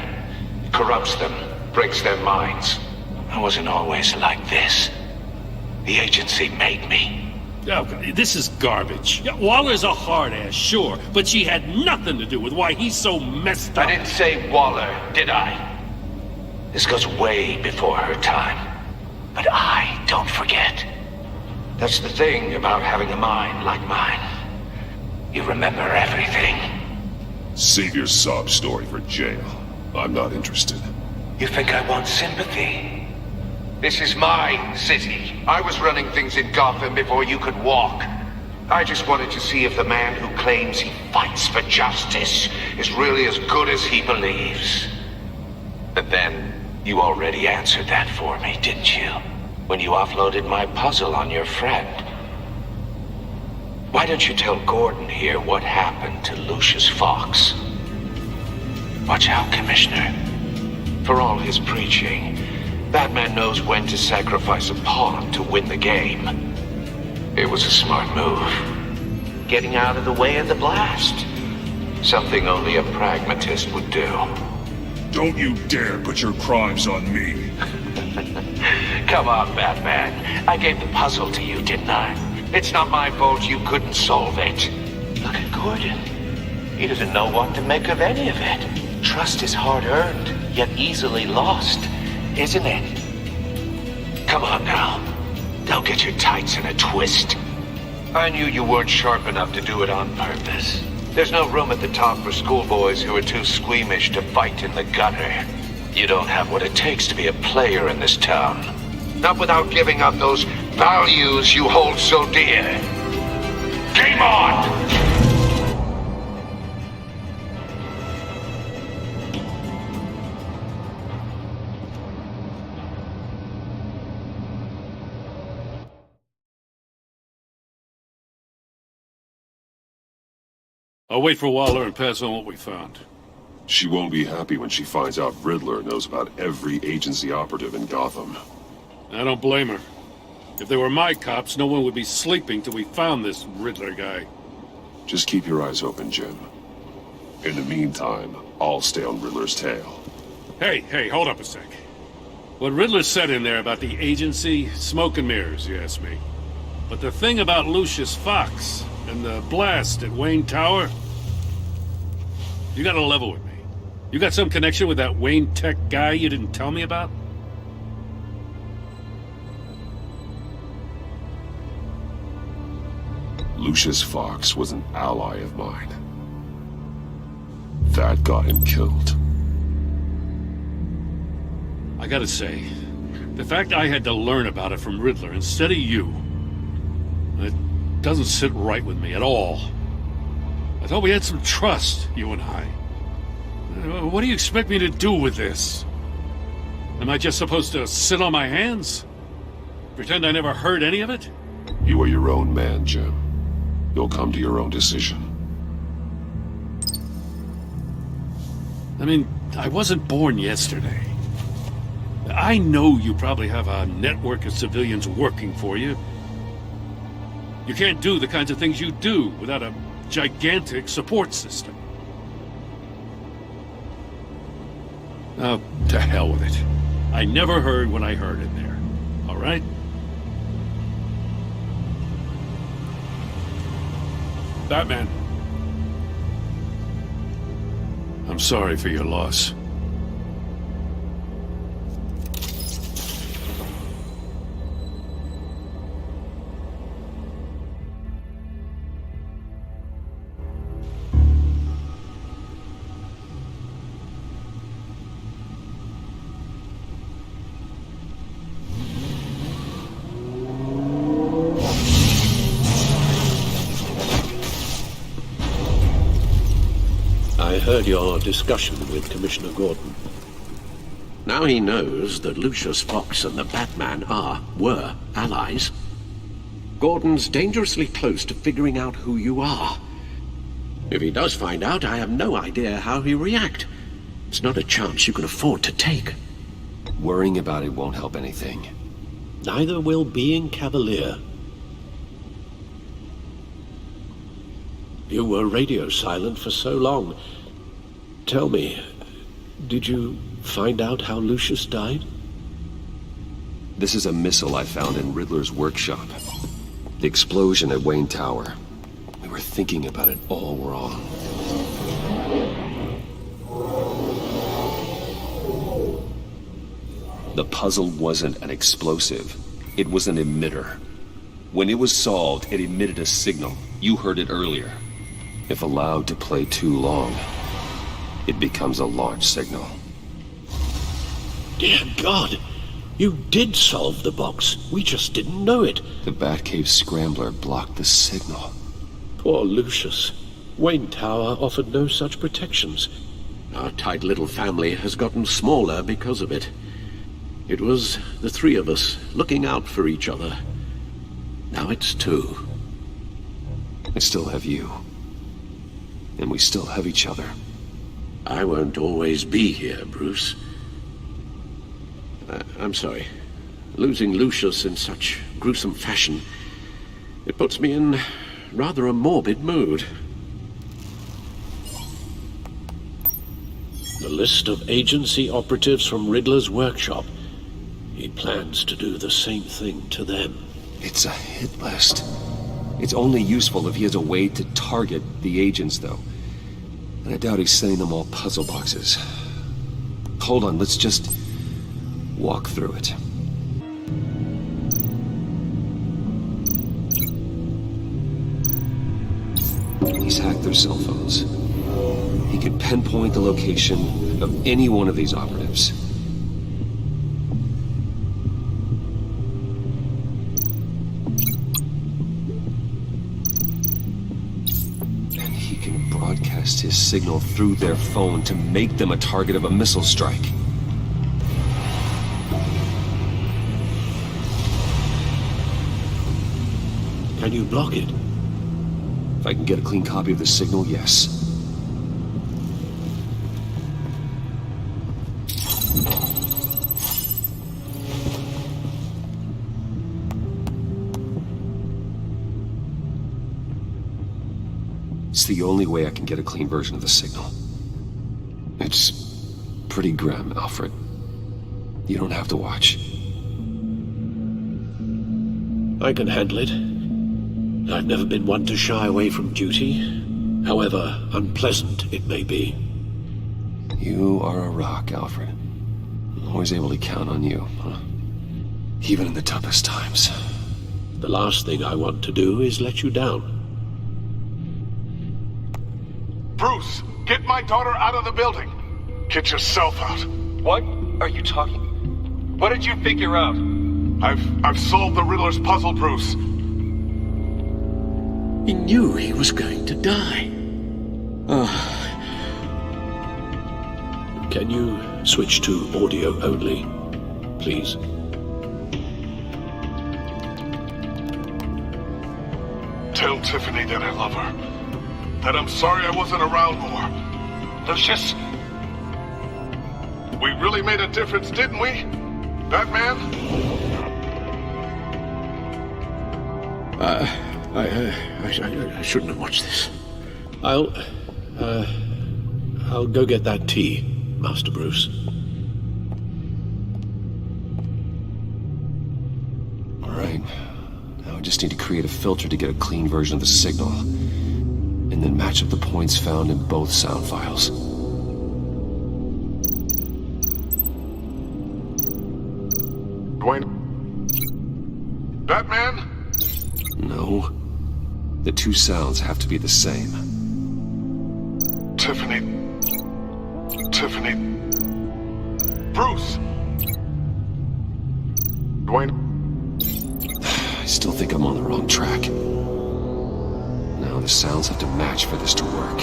Speaker 21: Corrupts them, breaks their minds. I wasn't always like this. The agency made me.
Speaker 6: Okay, this is garbage. Yeah, Waller's a hard-ass, sure, but she had nothing to do with why he's so messed up.
Speaker 21: I didn't say Waller, did I? This goes way before her time. But I don't forget. That's the thing about having a mind like mine. You remember everything.
Speaker 8: Save your sob story for jail. I'm not interested.
Speaker 21: You think I want sympathy? This is my city. I was running things in Gotham before you could walk. I just wanted to see if the man who claims he fights for justice is really as good as he believes. But then, you already answered that for me, didn't you? When you offloaded my puzzle on your friend. Why don't you tell Gordon here what happened to Lucius Fox? Watch out, Commissioner. For all his preaching, Batman knows when to sacrifice a pawn to win the game. It was a smart move. Getting out of the way of the blast. Something only a pragmatist would do.
Speaker 8: Don't you dare put your crimes on me.
Speaker 21: Come on, Batman. I gave the puzzle to you, didn't I? It's not my fault you couldn't solve it. Look at Gordon. He doesn't know what to make of any of it. Trust is hard-earned, yet easily lost, isn't it?
Speaker 14: Come on now. Don't get your tights in a twist. I knew you weren't sharp enough to do it on purpose. There's no room at the top for schoolboys who are too squeamish to fight in the gutter. You don't have what it takes to be a player in this town. Not without giving up those values you hold so dear. Game on!
Speaker 6: I'll wait for Waller and pass on what we found.
Speaker 8: She won't be happy when she finds out Riddler knows about every agency operative in Gotham.
Speaker 6: I don't blame her. If they were my cops, no one would be sleeping till we found this Riddler guy.
Speaker 8: Just keep your eyes open, Jim. In the meantime, I'll stay on Riddler's tail.
Speaker 6: Hey, hold up a sec. What Riddler said in there about the agency, smoke and mirrors, you ask me. But the thing about Lucius Fox and the blast at Wayne Tower, you gotta level with me. You got some connection with that Wayne Tech guy you didn't tell me about?
Speaker 8: Lucius Fox was an ally of mine. That got him killed.
Speaker 6: I gotta say, the fact I had to learn about it from Riddler instead of you, it doesn't sit right with me at all. I thought we had some trust, you and I. What do you expect me to do with this? Am I just supposed to sit on my hands? Pretend I never heard any of it?
Speaker 8: You are your own man, Jim. You'll come to your own decision.
Speaker 6: I mean, I wasn't born yesterday. I know you probably have a network of civilians working for you. You can't do the kinds of things you do without a gigantic support system. Oh, to hell with it. I never heard what I heard in there. All right? Batman. I'm sorry for your loss.
Speaker 12: I heard your discussion with Commissioner Gordon. Now he knows that Lucius Fox and the Batman were allies. Gordon's dangerously close to figuring out who you are. If he does find out, I have no idea how he'll react. It's not a chance you can afford to take.
Speaker 1: Worrying about it won't help anything.
Speaker 12: Neither will being cavalier. You were radio silent for so long. Tell me, did you find out how Lucius died?
Speaker 1: This is a missile I found in Riddler's workshop. The explosion at Wayne Tower. We were thinking about it all wrong. The puzzle wasn't an explosive. It was an emitter. When it was solved, it emitted a signal. You heard it earlier. If allowed to play too long, it becomes a launch signal.
Speaker 12: Dear God, you did solve the box. We just didn't know it.
Speaker 1: The Batcave scrambler blocked the signal.
Speaker 12: Poor Lucius. Wayne Tower offered no such protections. Our tight little family has gotten smaller because of it. It was the three of us looking out for each other. Now it's two.
Speaker 1: I still have you. And we still have each other.
Speaker 12: I won't always be here, Bruce. I'm sorry. Losing Lucius in such gruesome fashion, it puts me in rather a morbid mood. The list of agency operatives from Riddler's workshop. He plans to do the same thing to them.
Speaker 1: It's a hit list. It's only useful if he has a way to target the agents, though. And I doubt he's sending them all puzzle boxes. Hold on, let's just walk through it. He's hacked their cell phones. He could pinpoint the location of any one of these operatives. And he can broadcast his signal through their phone to make them a target of a missile strike.
Speaker 12: Can you block it?
Speaker 1: If I can get a clean copy of the signal, yes. It's the only way I can get a clean version of the signal. It's pretty grim, Alfred. You don't have to watch.
Speaker 12: I can handle it. I've never been one to shy away from duty, however unpleasant it may be.
Speaker 1: You are a rock, Alfred. I'm always able to count on you, huh? Even in the toughest times.
Speaker 12: The last thing I want to do is let you down.
Speaker 18: Bruce, get my daughter out of the building. Get yourself out.
Speaker 3: What are you talking? What did you figure out?
Speaker 18: I've solved the Riddler's puzzle, Bruce.
Speaker 12: He knew he was going to die. Can you switch to audio only, please?
Speaker 18: Tell Tiffany that I love her. That I'm sorry I wasn't around more.
Speaker 3: Lucius?
Speaker 18: We really made a difference, didn't we? Batman?
Speaker 12: I shouldn't have watched this. I'll go get that tea, Master Bruce.
Speaker 1: All right. Now I just need to create a filter to get a clean version of the signal, and then match up the points found in both sound files.
Speaker 18: Dwayne? Batman?
Speaker 1: No. The two sounds have to be the same.
Speaker 18: Tiffany. Bruce! Dwayne?
Speaker 1: I still think I'm on the wrong track. Now the sounds have to match for this to work.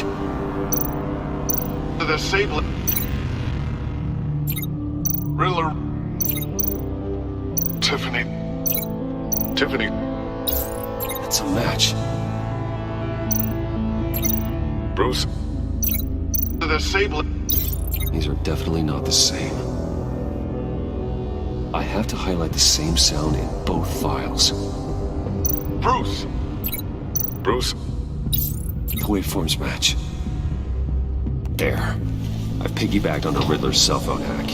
Speaker 18: The disabling. Riddler. Tiffany.
Speaker 1: It's a match.
Speaker 18: Bruce. The disabling.
Speaker 1: These are definitely not the same. I have to highlight the same sound in both files.
Speaker 18: Bruce!
Speaker 1: The waveforms match. There. I've piggybacked on the Riddler's cell phone hack.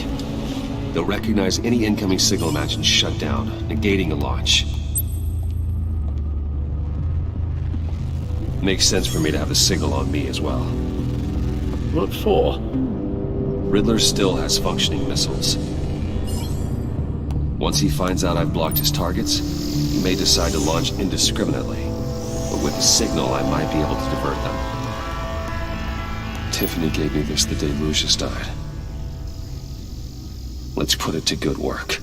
Speaker 1: They'll recognize any incoming signal match and shut down, negating a launch. Makes sense for me to have the signal on me as well.
Speaker 12: What for?
Speaker 1: Riddler still has functioning missiles. Once he finds out I've blocked his targets, he may decide to launch indiscriminately. But with the signal, I might be able to divert them. Tiffany gave me this the day Lucius died. Let's put it to good work.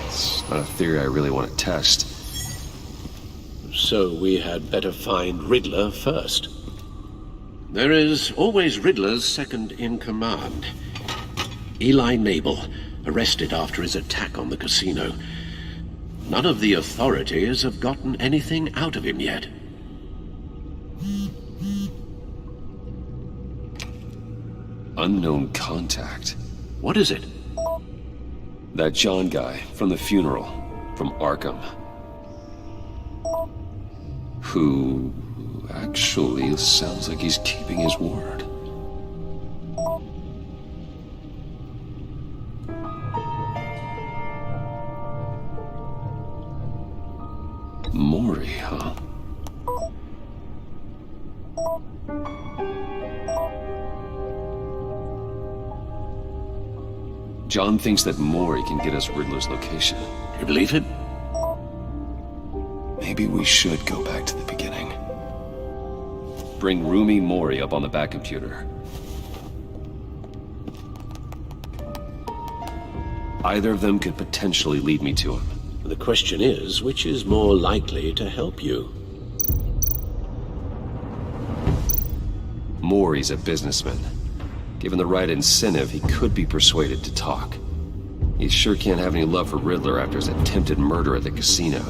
Speaker 1: It's not a theory I really want to test.
Speaker 12: So we had better find Riddler first. There is always Riddler's second in command. Eli Nabel, arrested after his attack on the casino. None of the authorities have gotten anything out of him yet.
Speaker 1: Unknown contact.
Speaker 12: What is it?
Speaker 1: That John guy from the funeral, from Arkham. Who actually sounds like he's keeping his word. Maury, huh? John thinks that Mori can get us Riddler's location.
Speaker 12: You believe him?
Speaker 1: Maybe we should go back to the beginning. Bring Rumi Mori up on the back computer. Either of them could potentially lead me to him.
Speaker 12: The question is, which is more likely to help you?
Speaker 1: Mori's a businessman. Given the right incentive, he could be persuaded to talk. He sure can't have any love for Riddler after his attempted murder at the casino.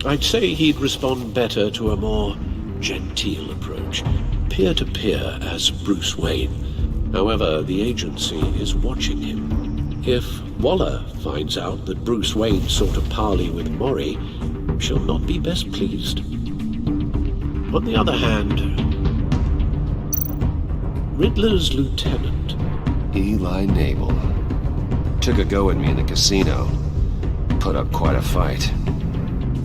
Speaker 12: I'd say he'd respond better to a more genteel approach, peer-to-peer as Bruce Wayne. However, the agency is watching him. If Waller finds out that Bruce Wayne sought a parley with Mori, she'll not be best pleased. On the other hand, Riddler's lieutenant,
Speaker 1: Eli Nabel, took a go at me in the casino. Put up quite a fight.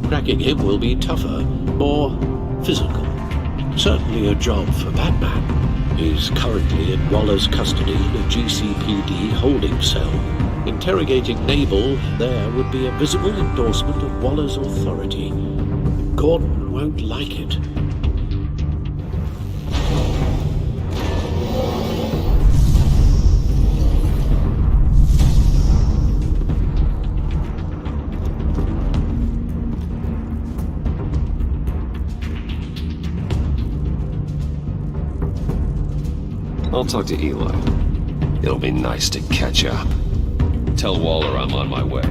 Speaker 12: cracking him will be tougher, more physical. Certainly a job for Batman. He's currently in Waller's custody in a GCPD holding cell. Interrogating Nabel there would be a visible endorsement of Waller's authority. Gordon won't like it.
Speaker 1: I'll talk to Eli. It'll be nice to catch up. Tell Waller I'm on my way.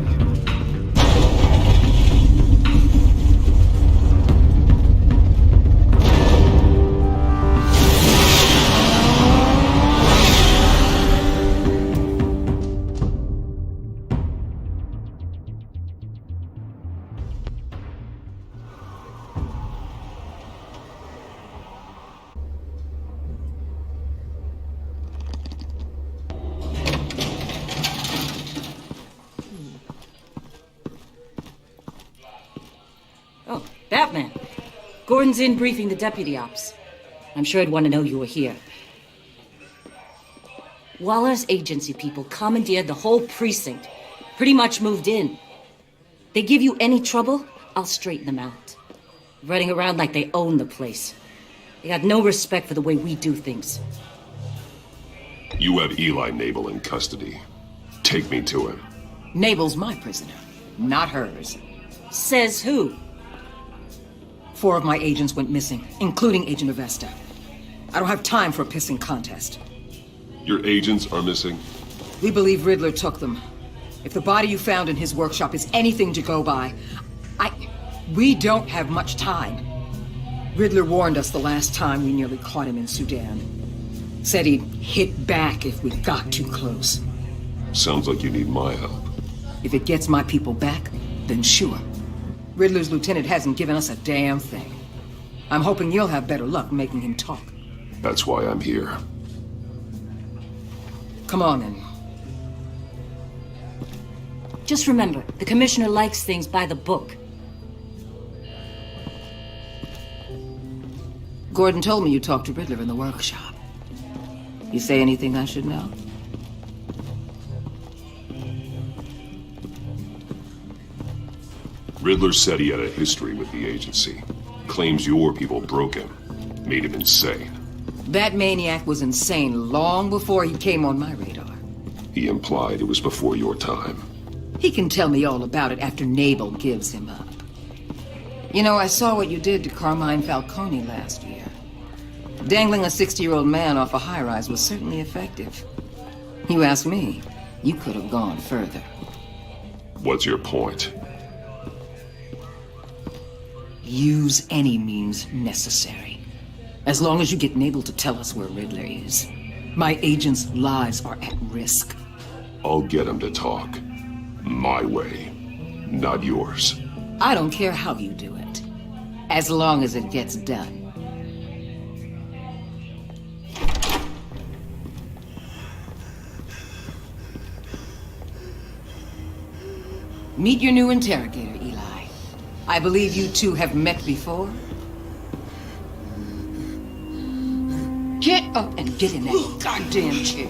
Speaker 19: Batman. Gordon's in briefing the deputy ops. I'm sure I'd want to know you were here. Waller's agency people commandeered the whole precinct. Pretty much moved in. They give you any trouble, I'll straighten them out. Running around like they own the place. They got no respect for the way we do things.
Speaker 8: You have Eli Nabel in custody. Take me to him.
Speaker 11: Nabel's my prisoner, not hers.
Speaker 19: Says who?
Speaker 11: 4 of my agents went missing, including Agent Avesta. I don't have time for a pissing contest.
Speaker 8: Your agents are missing?
Speaker 11: We believe Riddler took them. If the body you found in his workshop is anything to go by, we don't have much time. Riddler warned us the last time we nearly caught him in Sudan. Said he'd hit back if we got too close.
Speaker 8: Sounds like you need my help.
Speaker 11: If it gets my people back, then sure. Riddler's lieutenant hasn't given us a damn thing. I'm hoping you'll have better luck making him talk.
Speaker 8: That's why I'm here.
Speaker 11: Come on, then.
Speaker 19: Just remember, the commissioner likes things by the book.
Speaker 11: Gordon told me you talked to Riddler in the workshop. You say anything I should know?
Speaker 8: Riddler said he had a history with the agency. Claims your people broke him. Made him insane.
Speaker 11: That maniac was insane long before he came on my radar.
Speaker 8: He implied it was before your time.
Speaker 11: He can tell me all about it after Nabel gives him up. You know, I saw what you did to Carmine Falcone last year. Dangling a 60-year-old man off a high-rise was certainly effective. You ask me, you could have gone further.
Speaker 8: What's your point?
Speaker 11: Use any means necessary. As long as you get Nabel to tell us where Riddler is. My agents' lives are at risk.
Speaker 8: I'll get him to talk. My way, not yours.
Speaker 11: I don't care how you do it. As long as it gets done. Meet your new interrogator, Eli. I believe you two have met before. Get up and get in that goddamn chair.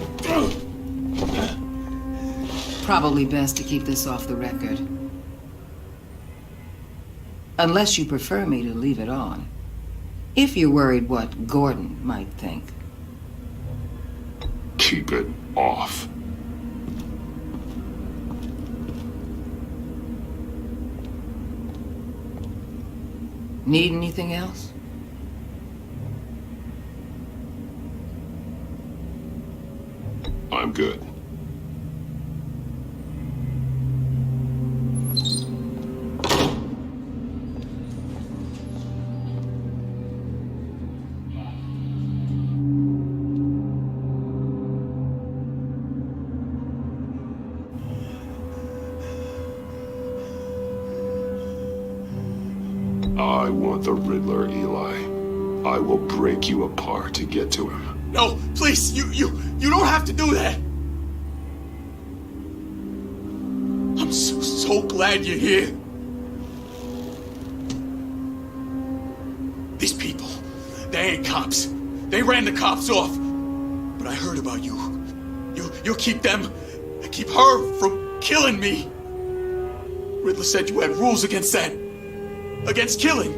Speaker 11: probably best to keep this off the record. Unless you prefer me to leave it on. If you're worried what Gordon might think.
Speaker 8: Keep it off.
Speaker 11: Need anything else?
Speaker 8: I'm good. I want the Riddler, Eli. I will break you apart to get to him.
Speaker 13: No, please, you don't have to do that. I'm so glad you're here. These people, they ain't cops. They ran the cops off. But I heard about you. You'll keep them, keep her from killing me. Riddler said you had rules against that. Against killing.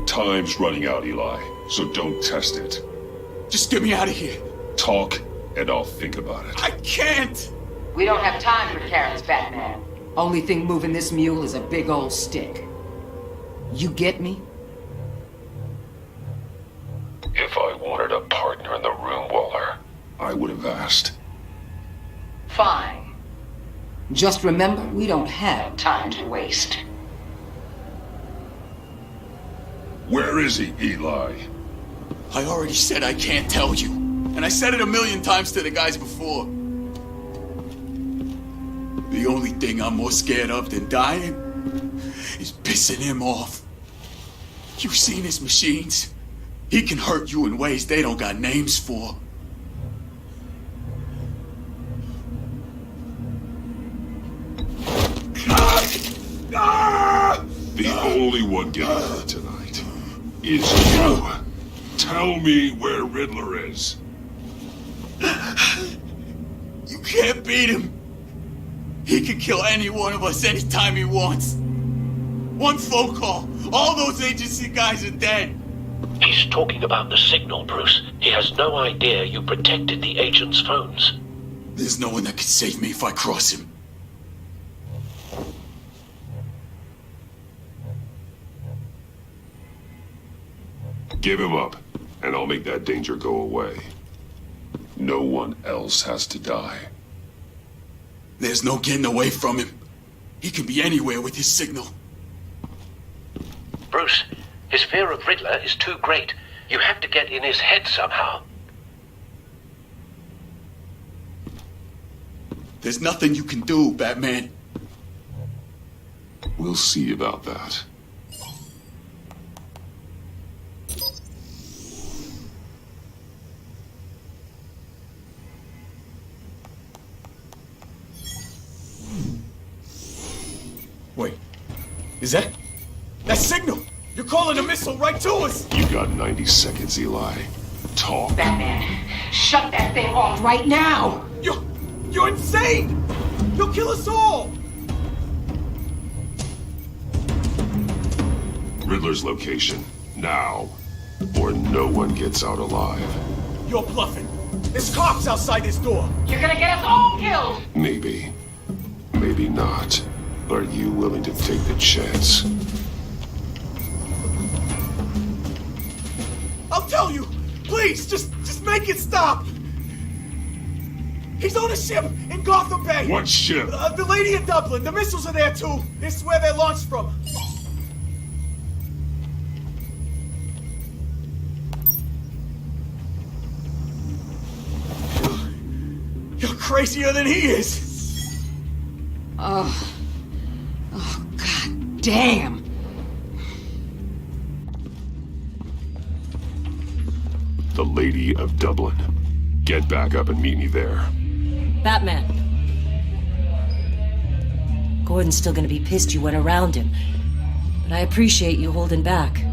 Speaker 8: Time's running out, Eli, so don't test it.
Speaker 13: Just get me out of here.
Speaker 8: Talk, and I'll think about it.
Speaker 13: I can't!
Speaker 11: We don't have time for carrots, Batman. Only thing moving this mule is a big old stick. You get me?
Speaker 8: If I wanted a partner in the room, Waller, I would have asked.
Speaker 11: Fine. Just remember, we don't have time to waste.
Speaker 8: Where is he, Eli?
Speaker 13: I already said I can't tell you. And I said it 1,000,000 times to the guys before. The only thing I'm more scared of than dying is pissing him off. You've seen his machines. He can hurt you in ways they don't got names for.
Speaker 8: The only one getting hurt tonight is you. Tell me where Riddler is.
Speaker 13: You can't beat him. He can kill any one of us anytime he wants. One phone call, all those agency guys are dead.
Speaker 12: He's talking about the signal, Bruce. He has no idea you protected the agent's phones.
Speaker 13: There's no one that can save me if I cross him.
Speaker 8: Give him up, and I'll make that danger go away. No one else has to die.
Speaker 13: There's no getting away from him. He can be anywhere with his signal.
Speaker 12: Bruce, his fear of Riddler is too great. You have to get in his head somehow.
Speaker 13: There's nothing you can do, Batman.
Speaker 8: We'll see about that.
Speaker 13: Wait, is that signal? You're calling a missile right to us!
Speaker 8: You got 90 seconds, Eli. Talk.
Speaker 11: Batman, shut that thing off right now!
Speaker 13: You're insane! You'll kill us all!
Speaker 8: Riddler's location, now. Or no one gets out alive.
Speaker 13: You're bluffing. There's cops outside this door.
Speaker 11: You're gonna get us all killed!
Speaker 8: Maybe. Maybe not. Are you willing to take the chance?
Speaker 13: I'll tell you! Please, just make it stop! He's on a ship in Gotham Bay!
Speaker 8: What ship?
Speaker 13: The Lady in Dublin. The missiles are there, too. This is where they're launched from. You're crazier than he is!
Speaker 11: Oh, God damn!
Speaker 8: The Lady of Dublin. Get back up and meet me there.
Speaker 4: Batman. Gordon's still gonna be pissed you went around him. But I appreciate you holding back.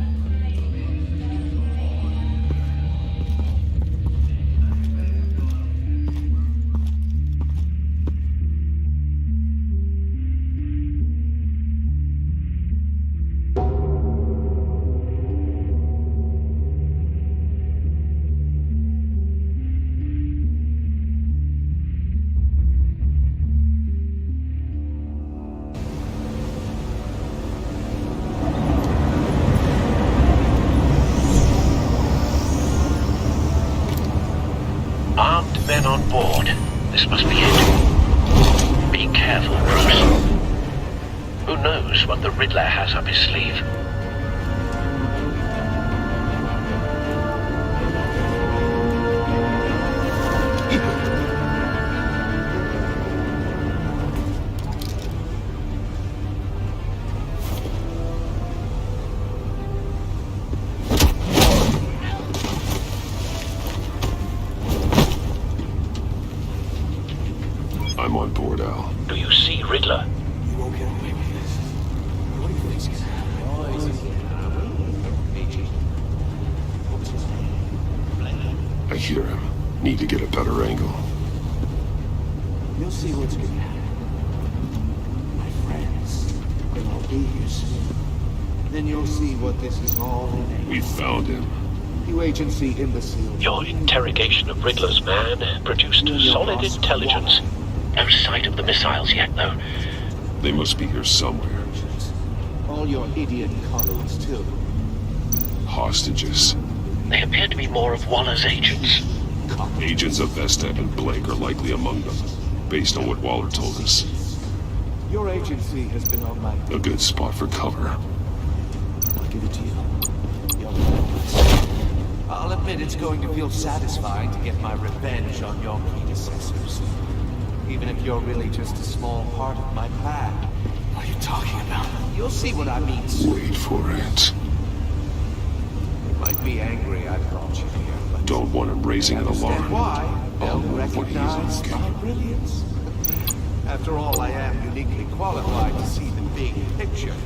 Speaker 12: what the Riddler has up his sleeve.
Speaker 1: I'm on board, Al.
Speaker 12: Do you see Riddler?
Speaker 20: You won't get away with this. What do you think's gonna happen?
Speaker 1: I hear him. Need to get a better angle.
Speaker 20: You'll see what's gonna happen. My friends, I'll be here soon. Then you'll see what this is all in.
Speaker 1: We found him.
Speaker 20: You agency imbecile.
Speaker 12: Your interrogation of Riddler's man produced solid intelligence. No sight of the missiles yet, though.
Speaker 1: They must be here somewhere.
Speaker 20: All your idiot colleagues, too.
Speaker 1: Hostages.
Speaker 12: They appear to be more of Waller's agents.
Speaker 1: Agents of Vestep and Blake are likely among them, based on what Waller told us.
Speaker 20: Your agency has been on my...
Speaker 1: A good spot for cover.
Speaker 20: I'll give it to you. I'll admit it's going to feel satisfying to get my revenge on your predecessors. Even if you're really just a small part of my plan. What are you talking about? You'll see what I mean soon.
Speaker 1: Wait for it.
Speaker 20: You might be angry I brought you here, but...
Speaker 1: Don't want him raising an alarm.
Speaker 20: Why?
Speaker 1: I'll
Speaker 20: They'll
Speaker 1: know when he's
Speaker 20: recognize
Speaker 1: okay.
Speaker 20: my brilliance. After all, I am uniquely qualified to see the big picture.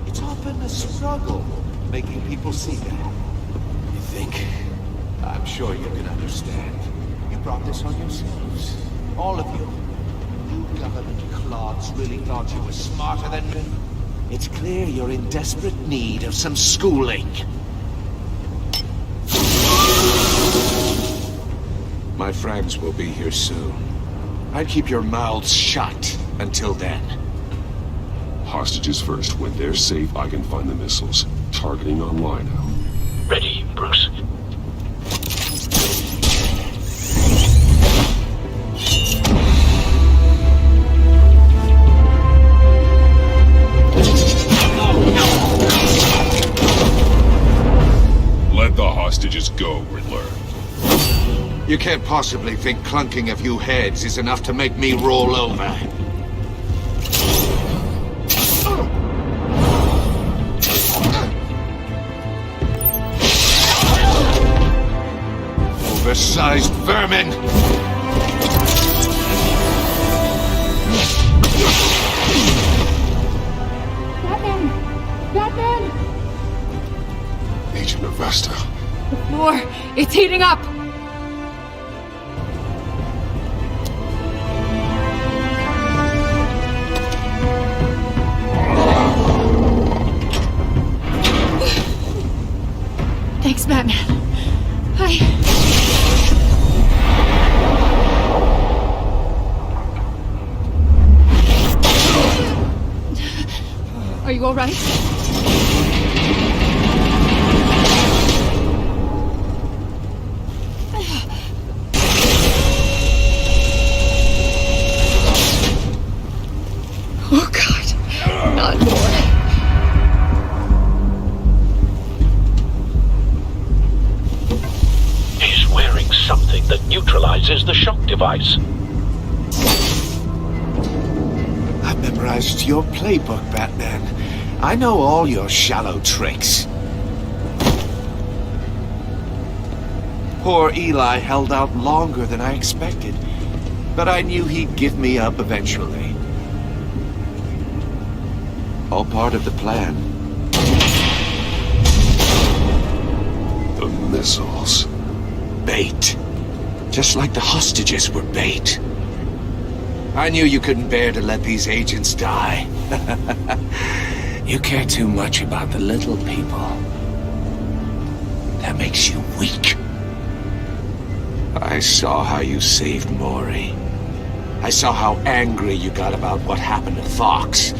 Speaker 20: It's often a struggle making people see that. You think? I'm sure you can understand. You brought this on yourselves. All of you. You government clods really thought you were smarter than me? It's clear you're in desperate need of some schooling. My friends will be here soon. I'd keep your mouths shut until then.
Speaker 1: Hostages first. When they're safe, I can find the missiles. Targeting online now.
Speaker 12: Ready, Bruce?
Speaker 8: Let the hostages go, Riddler.
Speaker 7: You can't possibly think clunking a few heads is enough to make me roll over. Oversized vermin!
Speaker 5: Batman!
Speaker 1: Agent of Vesta.
Speaker 5: The floor, it's heating up! Thanks, Batman. Are you all right? Oh, God. Not more.
Speaker 12: He's wearing something that neutralizes the shock device.
Speaker 7: I've memorized your playbook, Batman. I know all your shallow tricks. Poor Eli held out longer than I expected, but I knew he'd give me up eventually. All part of the plan.
Speaker 1: The missiles.
Speaker 7: Bait. Just like the hostages were bait. I knew you couldn't bear to let these agents die. You care too much about the little people. That makes you weak. I saw how you saved Maury. I saw how angry you got about what happened to Fox.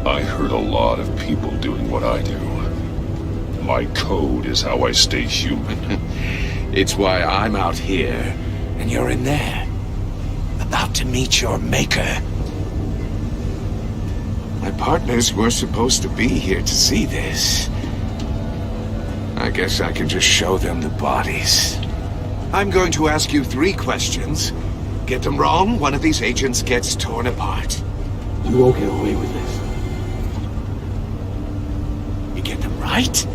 Speaker 8: I hurt a lot of people doing what I do. My code is how I stay human.
Speaker 7: It's why I'm out here, and you're in there. About to meet your maker. My partners were supposed to be here to see this. I guess I can just show them the bodies. I'm going to ask you 3 questions. Get them wrong, one of these agents gets torn apart.
Speaker 12: You won't get away with this.
Speaker 7: You get them right,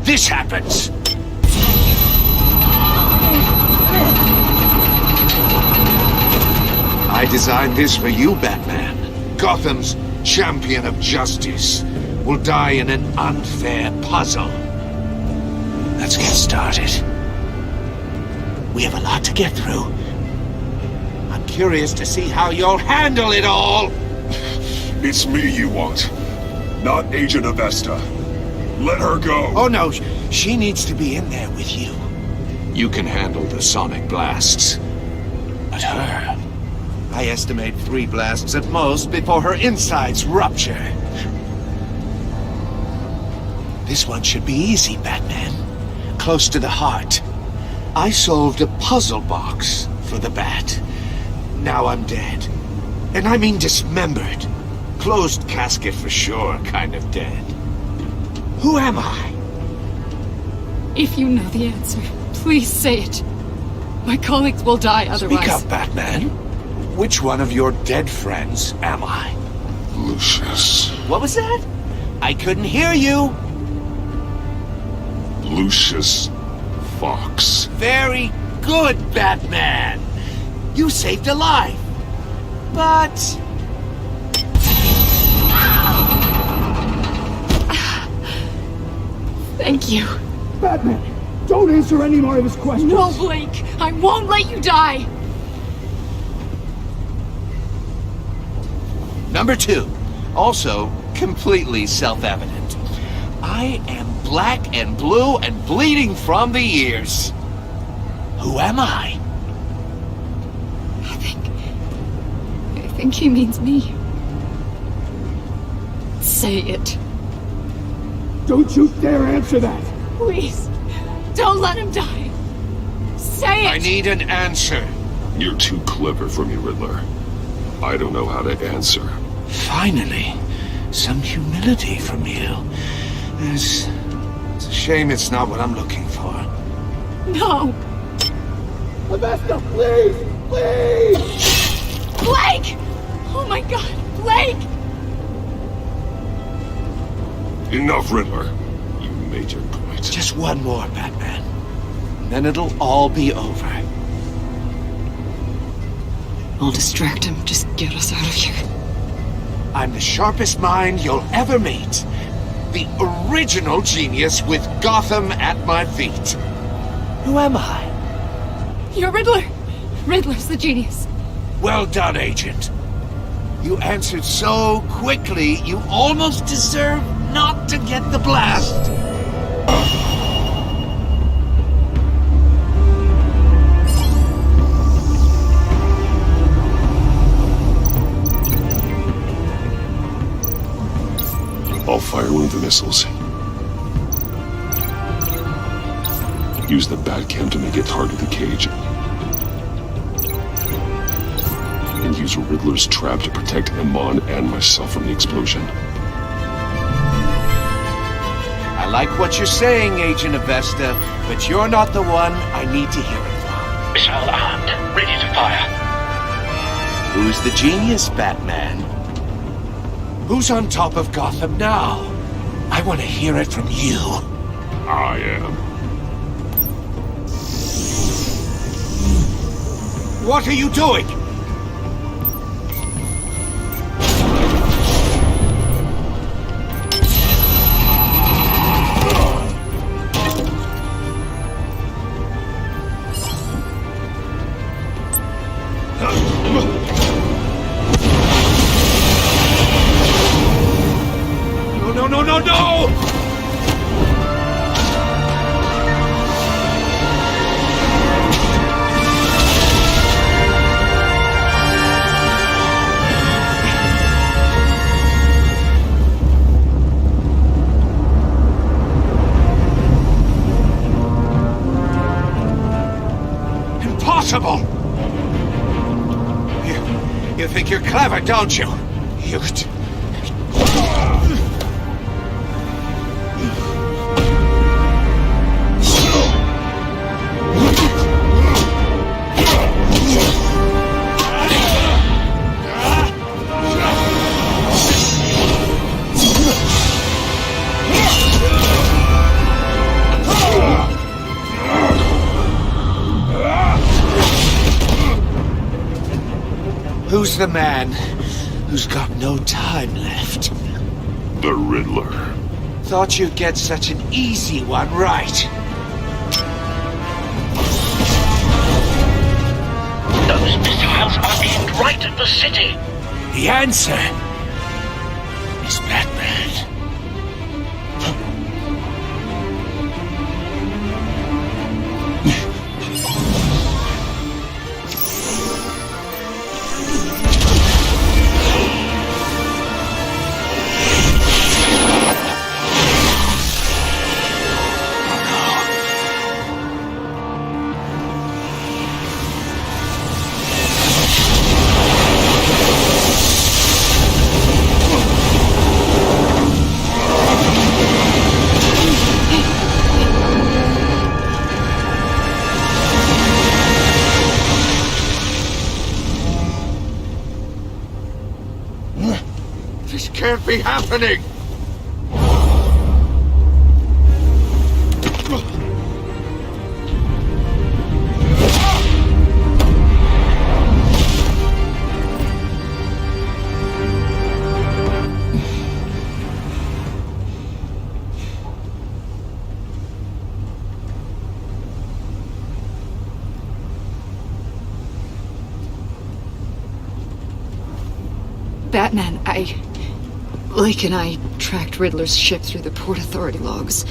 Speaker 7: this happens! I designed this for you, Batman. Gotham's champion of justice will die in an unfair puzzle. Let's get started. We have a lot to get through. I'm curious to see how you'll handle it all.
Speaker 8: It's me you want, not Agent Avesta. Let her go.
Speaker 7: Oh no, she needs to be in there with you. You can handle the sonic blasts. But her... I estimate 3 blasts at most before her insides rupture. This one should be easy, Batman. Close to the heart. I solved a puzzle box for the Bat. Now I'm dead. And I mean dismembered. Closed casket for sure, kind of dead. Who am I?
Speaker 5: If you know the answer, please say it. My colleagues will die otherwise.
Speaker 7: Speak up, Batman. Which one of your dead friends am I?
Speaker 8: Lucius.
Speaker 7: What was that? I couldn't hear you.
Speaker 8: Lucius Fox.
Speaker 7: Very good, Batman. You saved a life. But...
Speaker 5: Thank you.
Speaker 16: Batman, don't answer any more of his questions.
Speaker 5: No, Blake. I won't let you die.
Speaker 7: Number 2. Also, completely self-evident. I am black and blue and bleeding from the ears. Who am I?
Speaker 5: I think he means me. Say it.
Speaker 16: Don't you dare answer that!
Speaker 5: Please, don't let him die. Say it!
Speaker 7: I need an answer.
Speaker 8: You're too clever for me, Riddler. I don't know how to answer.
Speaker 7: Finally, some humility from you. It's a shame it's not what I'm looking for.
Speaker 5: No!
Speaker 16: Avesta, please! Please!
Speaker 5: Blake! Oh my god, Blake!
Speaker 8: Enough, Riddler. You made your point.
Speaker 7: Just one more, Batman. And then it'll all be over.
Speaker 5: I'll distract him. Just get us out of here.
Speaker 7: I'm the sharpest mind you'll ever meet. The original genius with Gotham at my feet. Who am I?
Speaker 5: You're Riddler. Riddler's the genius.
Speaker 7: Well done, Agent. You answered so quickly, you almost deserve not to get the blast.
Speaker 8: I'll fire one of the missiles. Use the Batcam to make it target the cage. And use Riddler's trap to protect Iman and myself from the explosion.
Speaker 7: I like what you're saying, Agent Avesta, but you're not the one I need to hear it from.
Speaker 21: Missile armed, ready to fire.
Speaker 7: Who's the genius, Batman? Who's on top of Gotham now? I want to hear it from you.
Speaker 8: I am.
Speaker 7: What are you doing?
Speaker 8: No!
Speaker 7: Impossible! You think you're clever, don't you? Who's the man who's got no time left?
Speaker 8: The Riddler.
Speaker 7: Thought you'd get such an easy one right.
Speaker 21: Those missiles are aimed right at the city.
Speaker 7: The answer is Batman. This can't be happening!
Speaker 5: Batman, Blake and I tracked Riddler's ship through the Port Authority logs.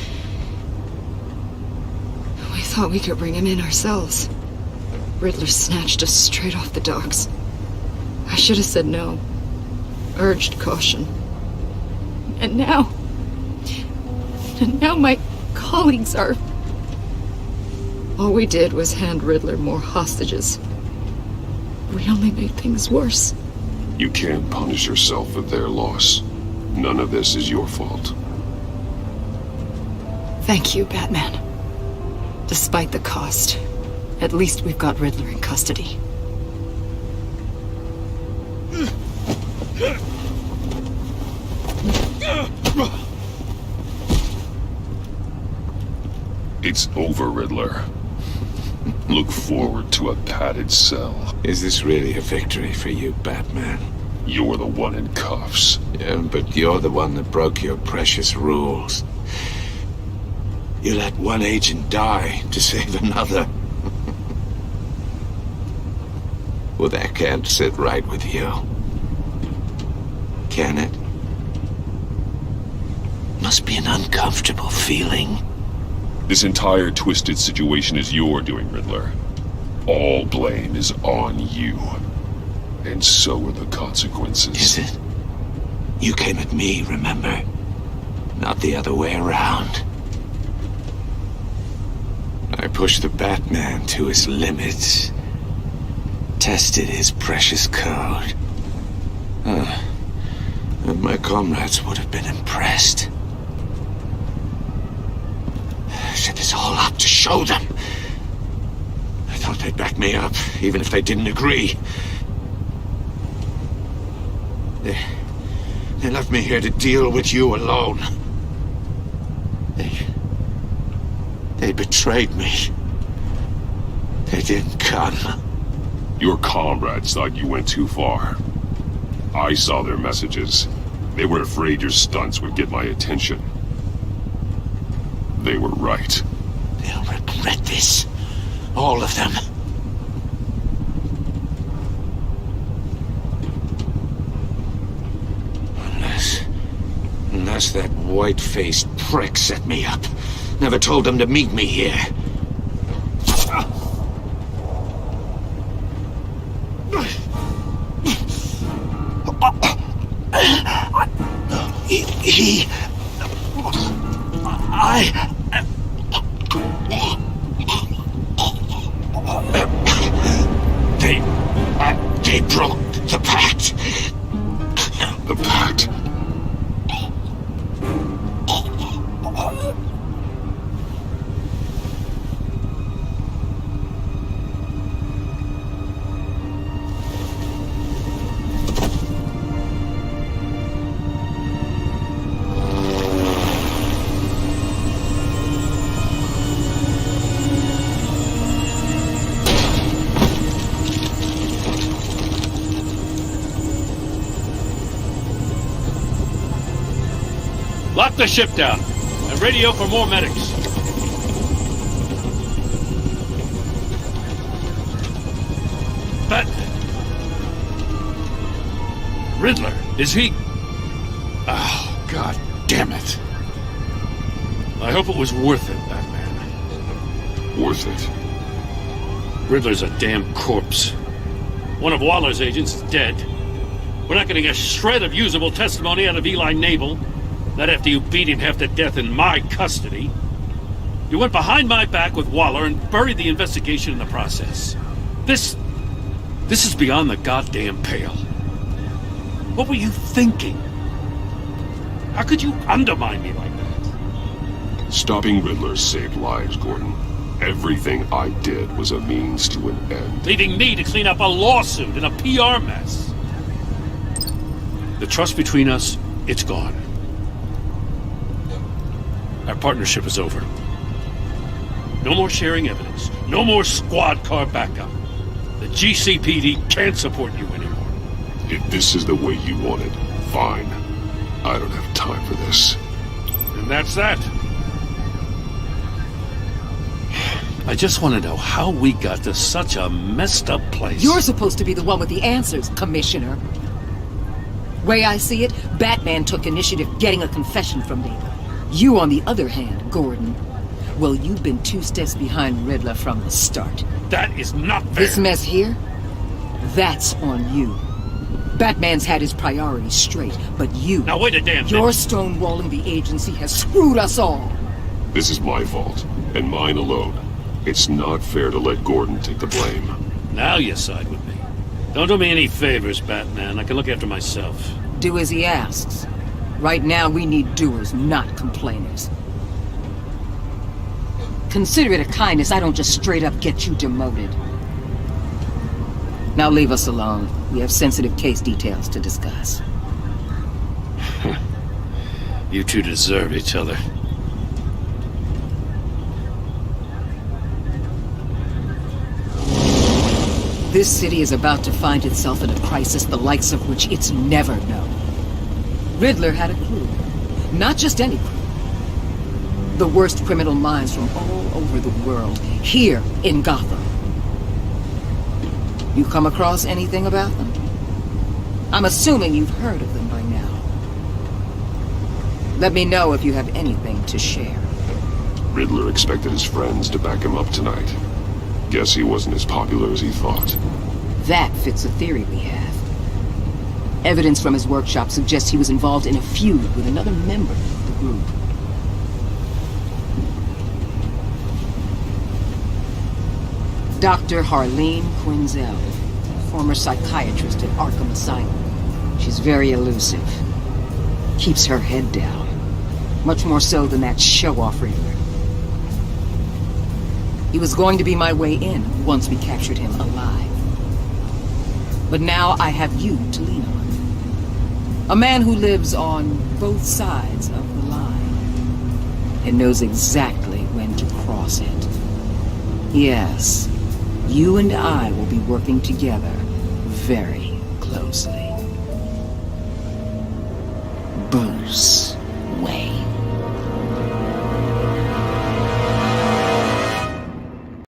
Speaker 5: We thought we could bring him in ourselves. Riddler snatched us straight off the docks. I should have said no. Urged caution. And now my colleagues are... All we did was hand Riddler more hostages. We only made things worse.
Speaker 8: You can't punish yourself for their loss. None of this is your fault.
Speaker 5: Thank you, Batman. Despite the cost, at least we've got Riddler in custody.
Speaker 8: It's over, Riddler. Look forward to a padded cell.
Speaker 7: Is this really a victory for you, Batman?
Speaker 8: You're the one in cuffs.
Speaker 7: Yeah, but you're the one that broke your precious rules. You let one agent die to save another. Well, that can't sit right with you. Can it? Must be an uncomfortable feeling.
Speaker 8: This entire twisted situation is your doing, Riddler. All blame is on you. And so are the consequences.
Speaker 7: Is it? You came at me, remember? Not the other way around. I pushed the Batman to his limits. Tested his precious code. And my comrades would have been impressed. I set this all up to show them. I thought they'd back me up, even if they didn't agree. They left me here to deal with you alone. They betrayed me. They didn't come.
Speaker 8: Your comrades thought you went too far. I saw their messages. They were afraid your stunts would get my attention. They were right.
Speaker 7: They'll regret this. All of them. Unless that white-faced prick set me up. Never told them to meet me here. They broke the pact.
Speaker 8: The pact?
Speaker 9: Lock the ship down and radio for more medics. But Riddler, is he? Oh, God damn it. I hope it was worth it, Batman.
Speaker 8: Worth it?
Speaker 9: Riddler's a damn corpse. One of Waller's agents is dead. We're not getting a shred of usable testimony out of Eli Nabel. Not after you beat him half to death in my custody. You went behind my back with Waller and buried the investigation in the process. This is beyond the goddamn pale. What were you thinking? How could you undermine me like that?
Speaker 8: Stopping Riddler saved lives, Gordon. Everything I did was a means to an end.
Speaker 9: Leaving me to clean up a lawsuit and a PR mess. The trust between us, it's gone. Our partnership is over. No more sharing evidence. No more squad car backup. The GCPD can't support you anymore.
Speaker 8: If this is the way you want it, fine. I don't have time for this.
Speaker 9: And that's that. I just want to know how we got to such a messed up place.
Speaker 11: You're supposed to be the one with the answers, Commissioner. Way I see it, Batman took initiative getting a confession from Nabel. You, on the other hand, Gordon, well, you've been 2 steps behind Riddler from the start.
Speaker 9: That is not fair.
Speaker 11: This mess here, that's on you. Batman's had his priorities straight, but you...
Speaker 9: Now wait a damn minute.
Speaker 11: Your stonewalling the agency has screwed us all.
Speaker 8: This is my fault, and mine alone. It's not fair to let Gordon take the blame.
Speaker 9: Now you side with me. Don't do me any favors, Batman. I can look after myself.
Speaker 11: Do as he asks. Right now, we need doers, not complainers. Consider it a kindness I don't just straight up get you demoted. Now leave us alone. We have sensitive case details to discuss.
Speaker 9: You two deserve each other.
Speaker 11: This city is about to find itself in a crisis the likes of which it's never known. Riddler had a crew. Not just any crew. The worst criminal minds from all over the world, here in Gotham. You come across anything about them? I'm assuming you've heard of them by now. Let me know if you have anything to share.
Speaker 8: Riddler expected his friends to back him up tonight. Guess he wasn't as popular as he thought.
Speaker 11: That fits a theory we have. Evidence from his workshop suggests he was involved in a feud with another member of the group. Dr. Harleen Quinzel, former psychiatrist at Arkham Asylum. She's very elusive. Keeps her head down. Much more so than that show-off Riddler. He was going to be my way in once we captured him alive. But now I have you to lean on. A man who lives on both sides of the line and knows exactly when to cross it. Yes, you and I will be working together very closely. Bruce.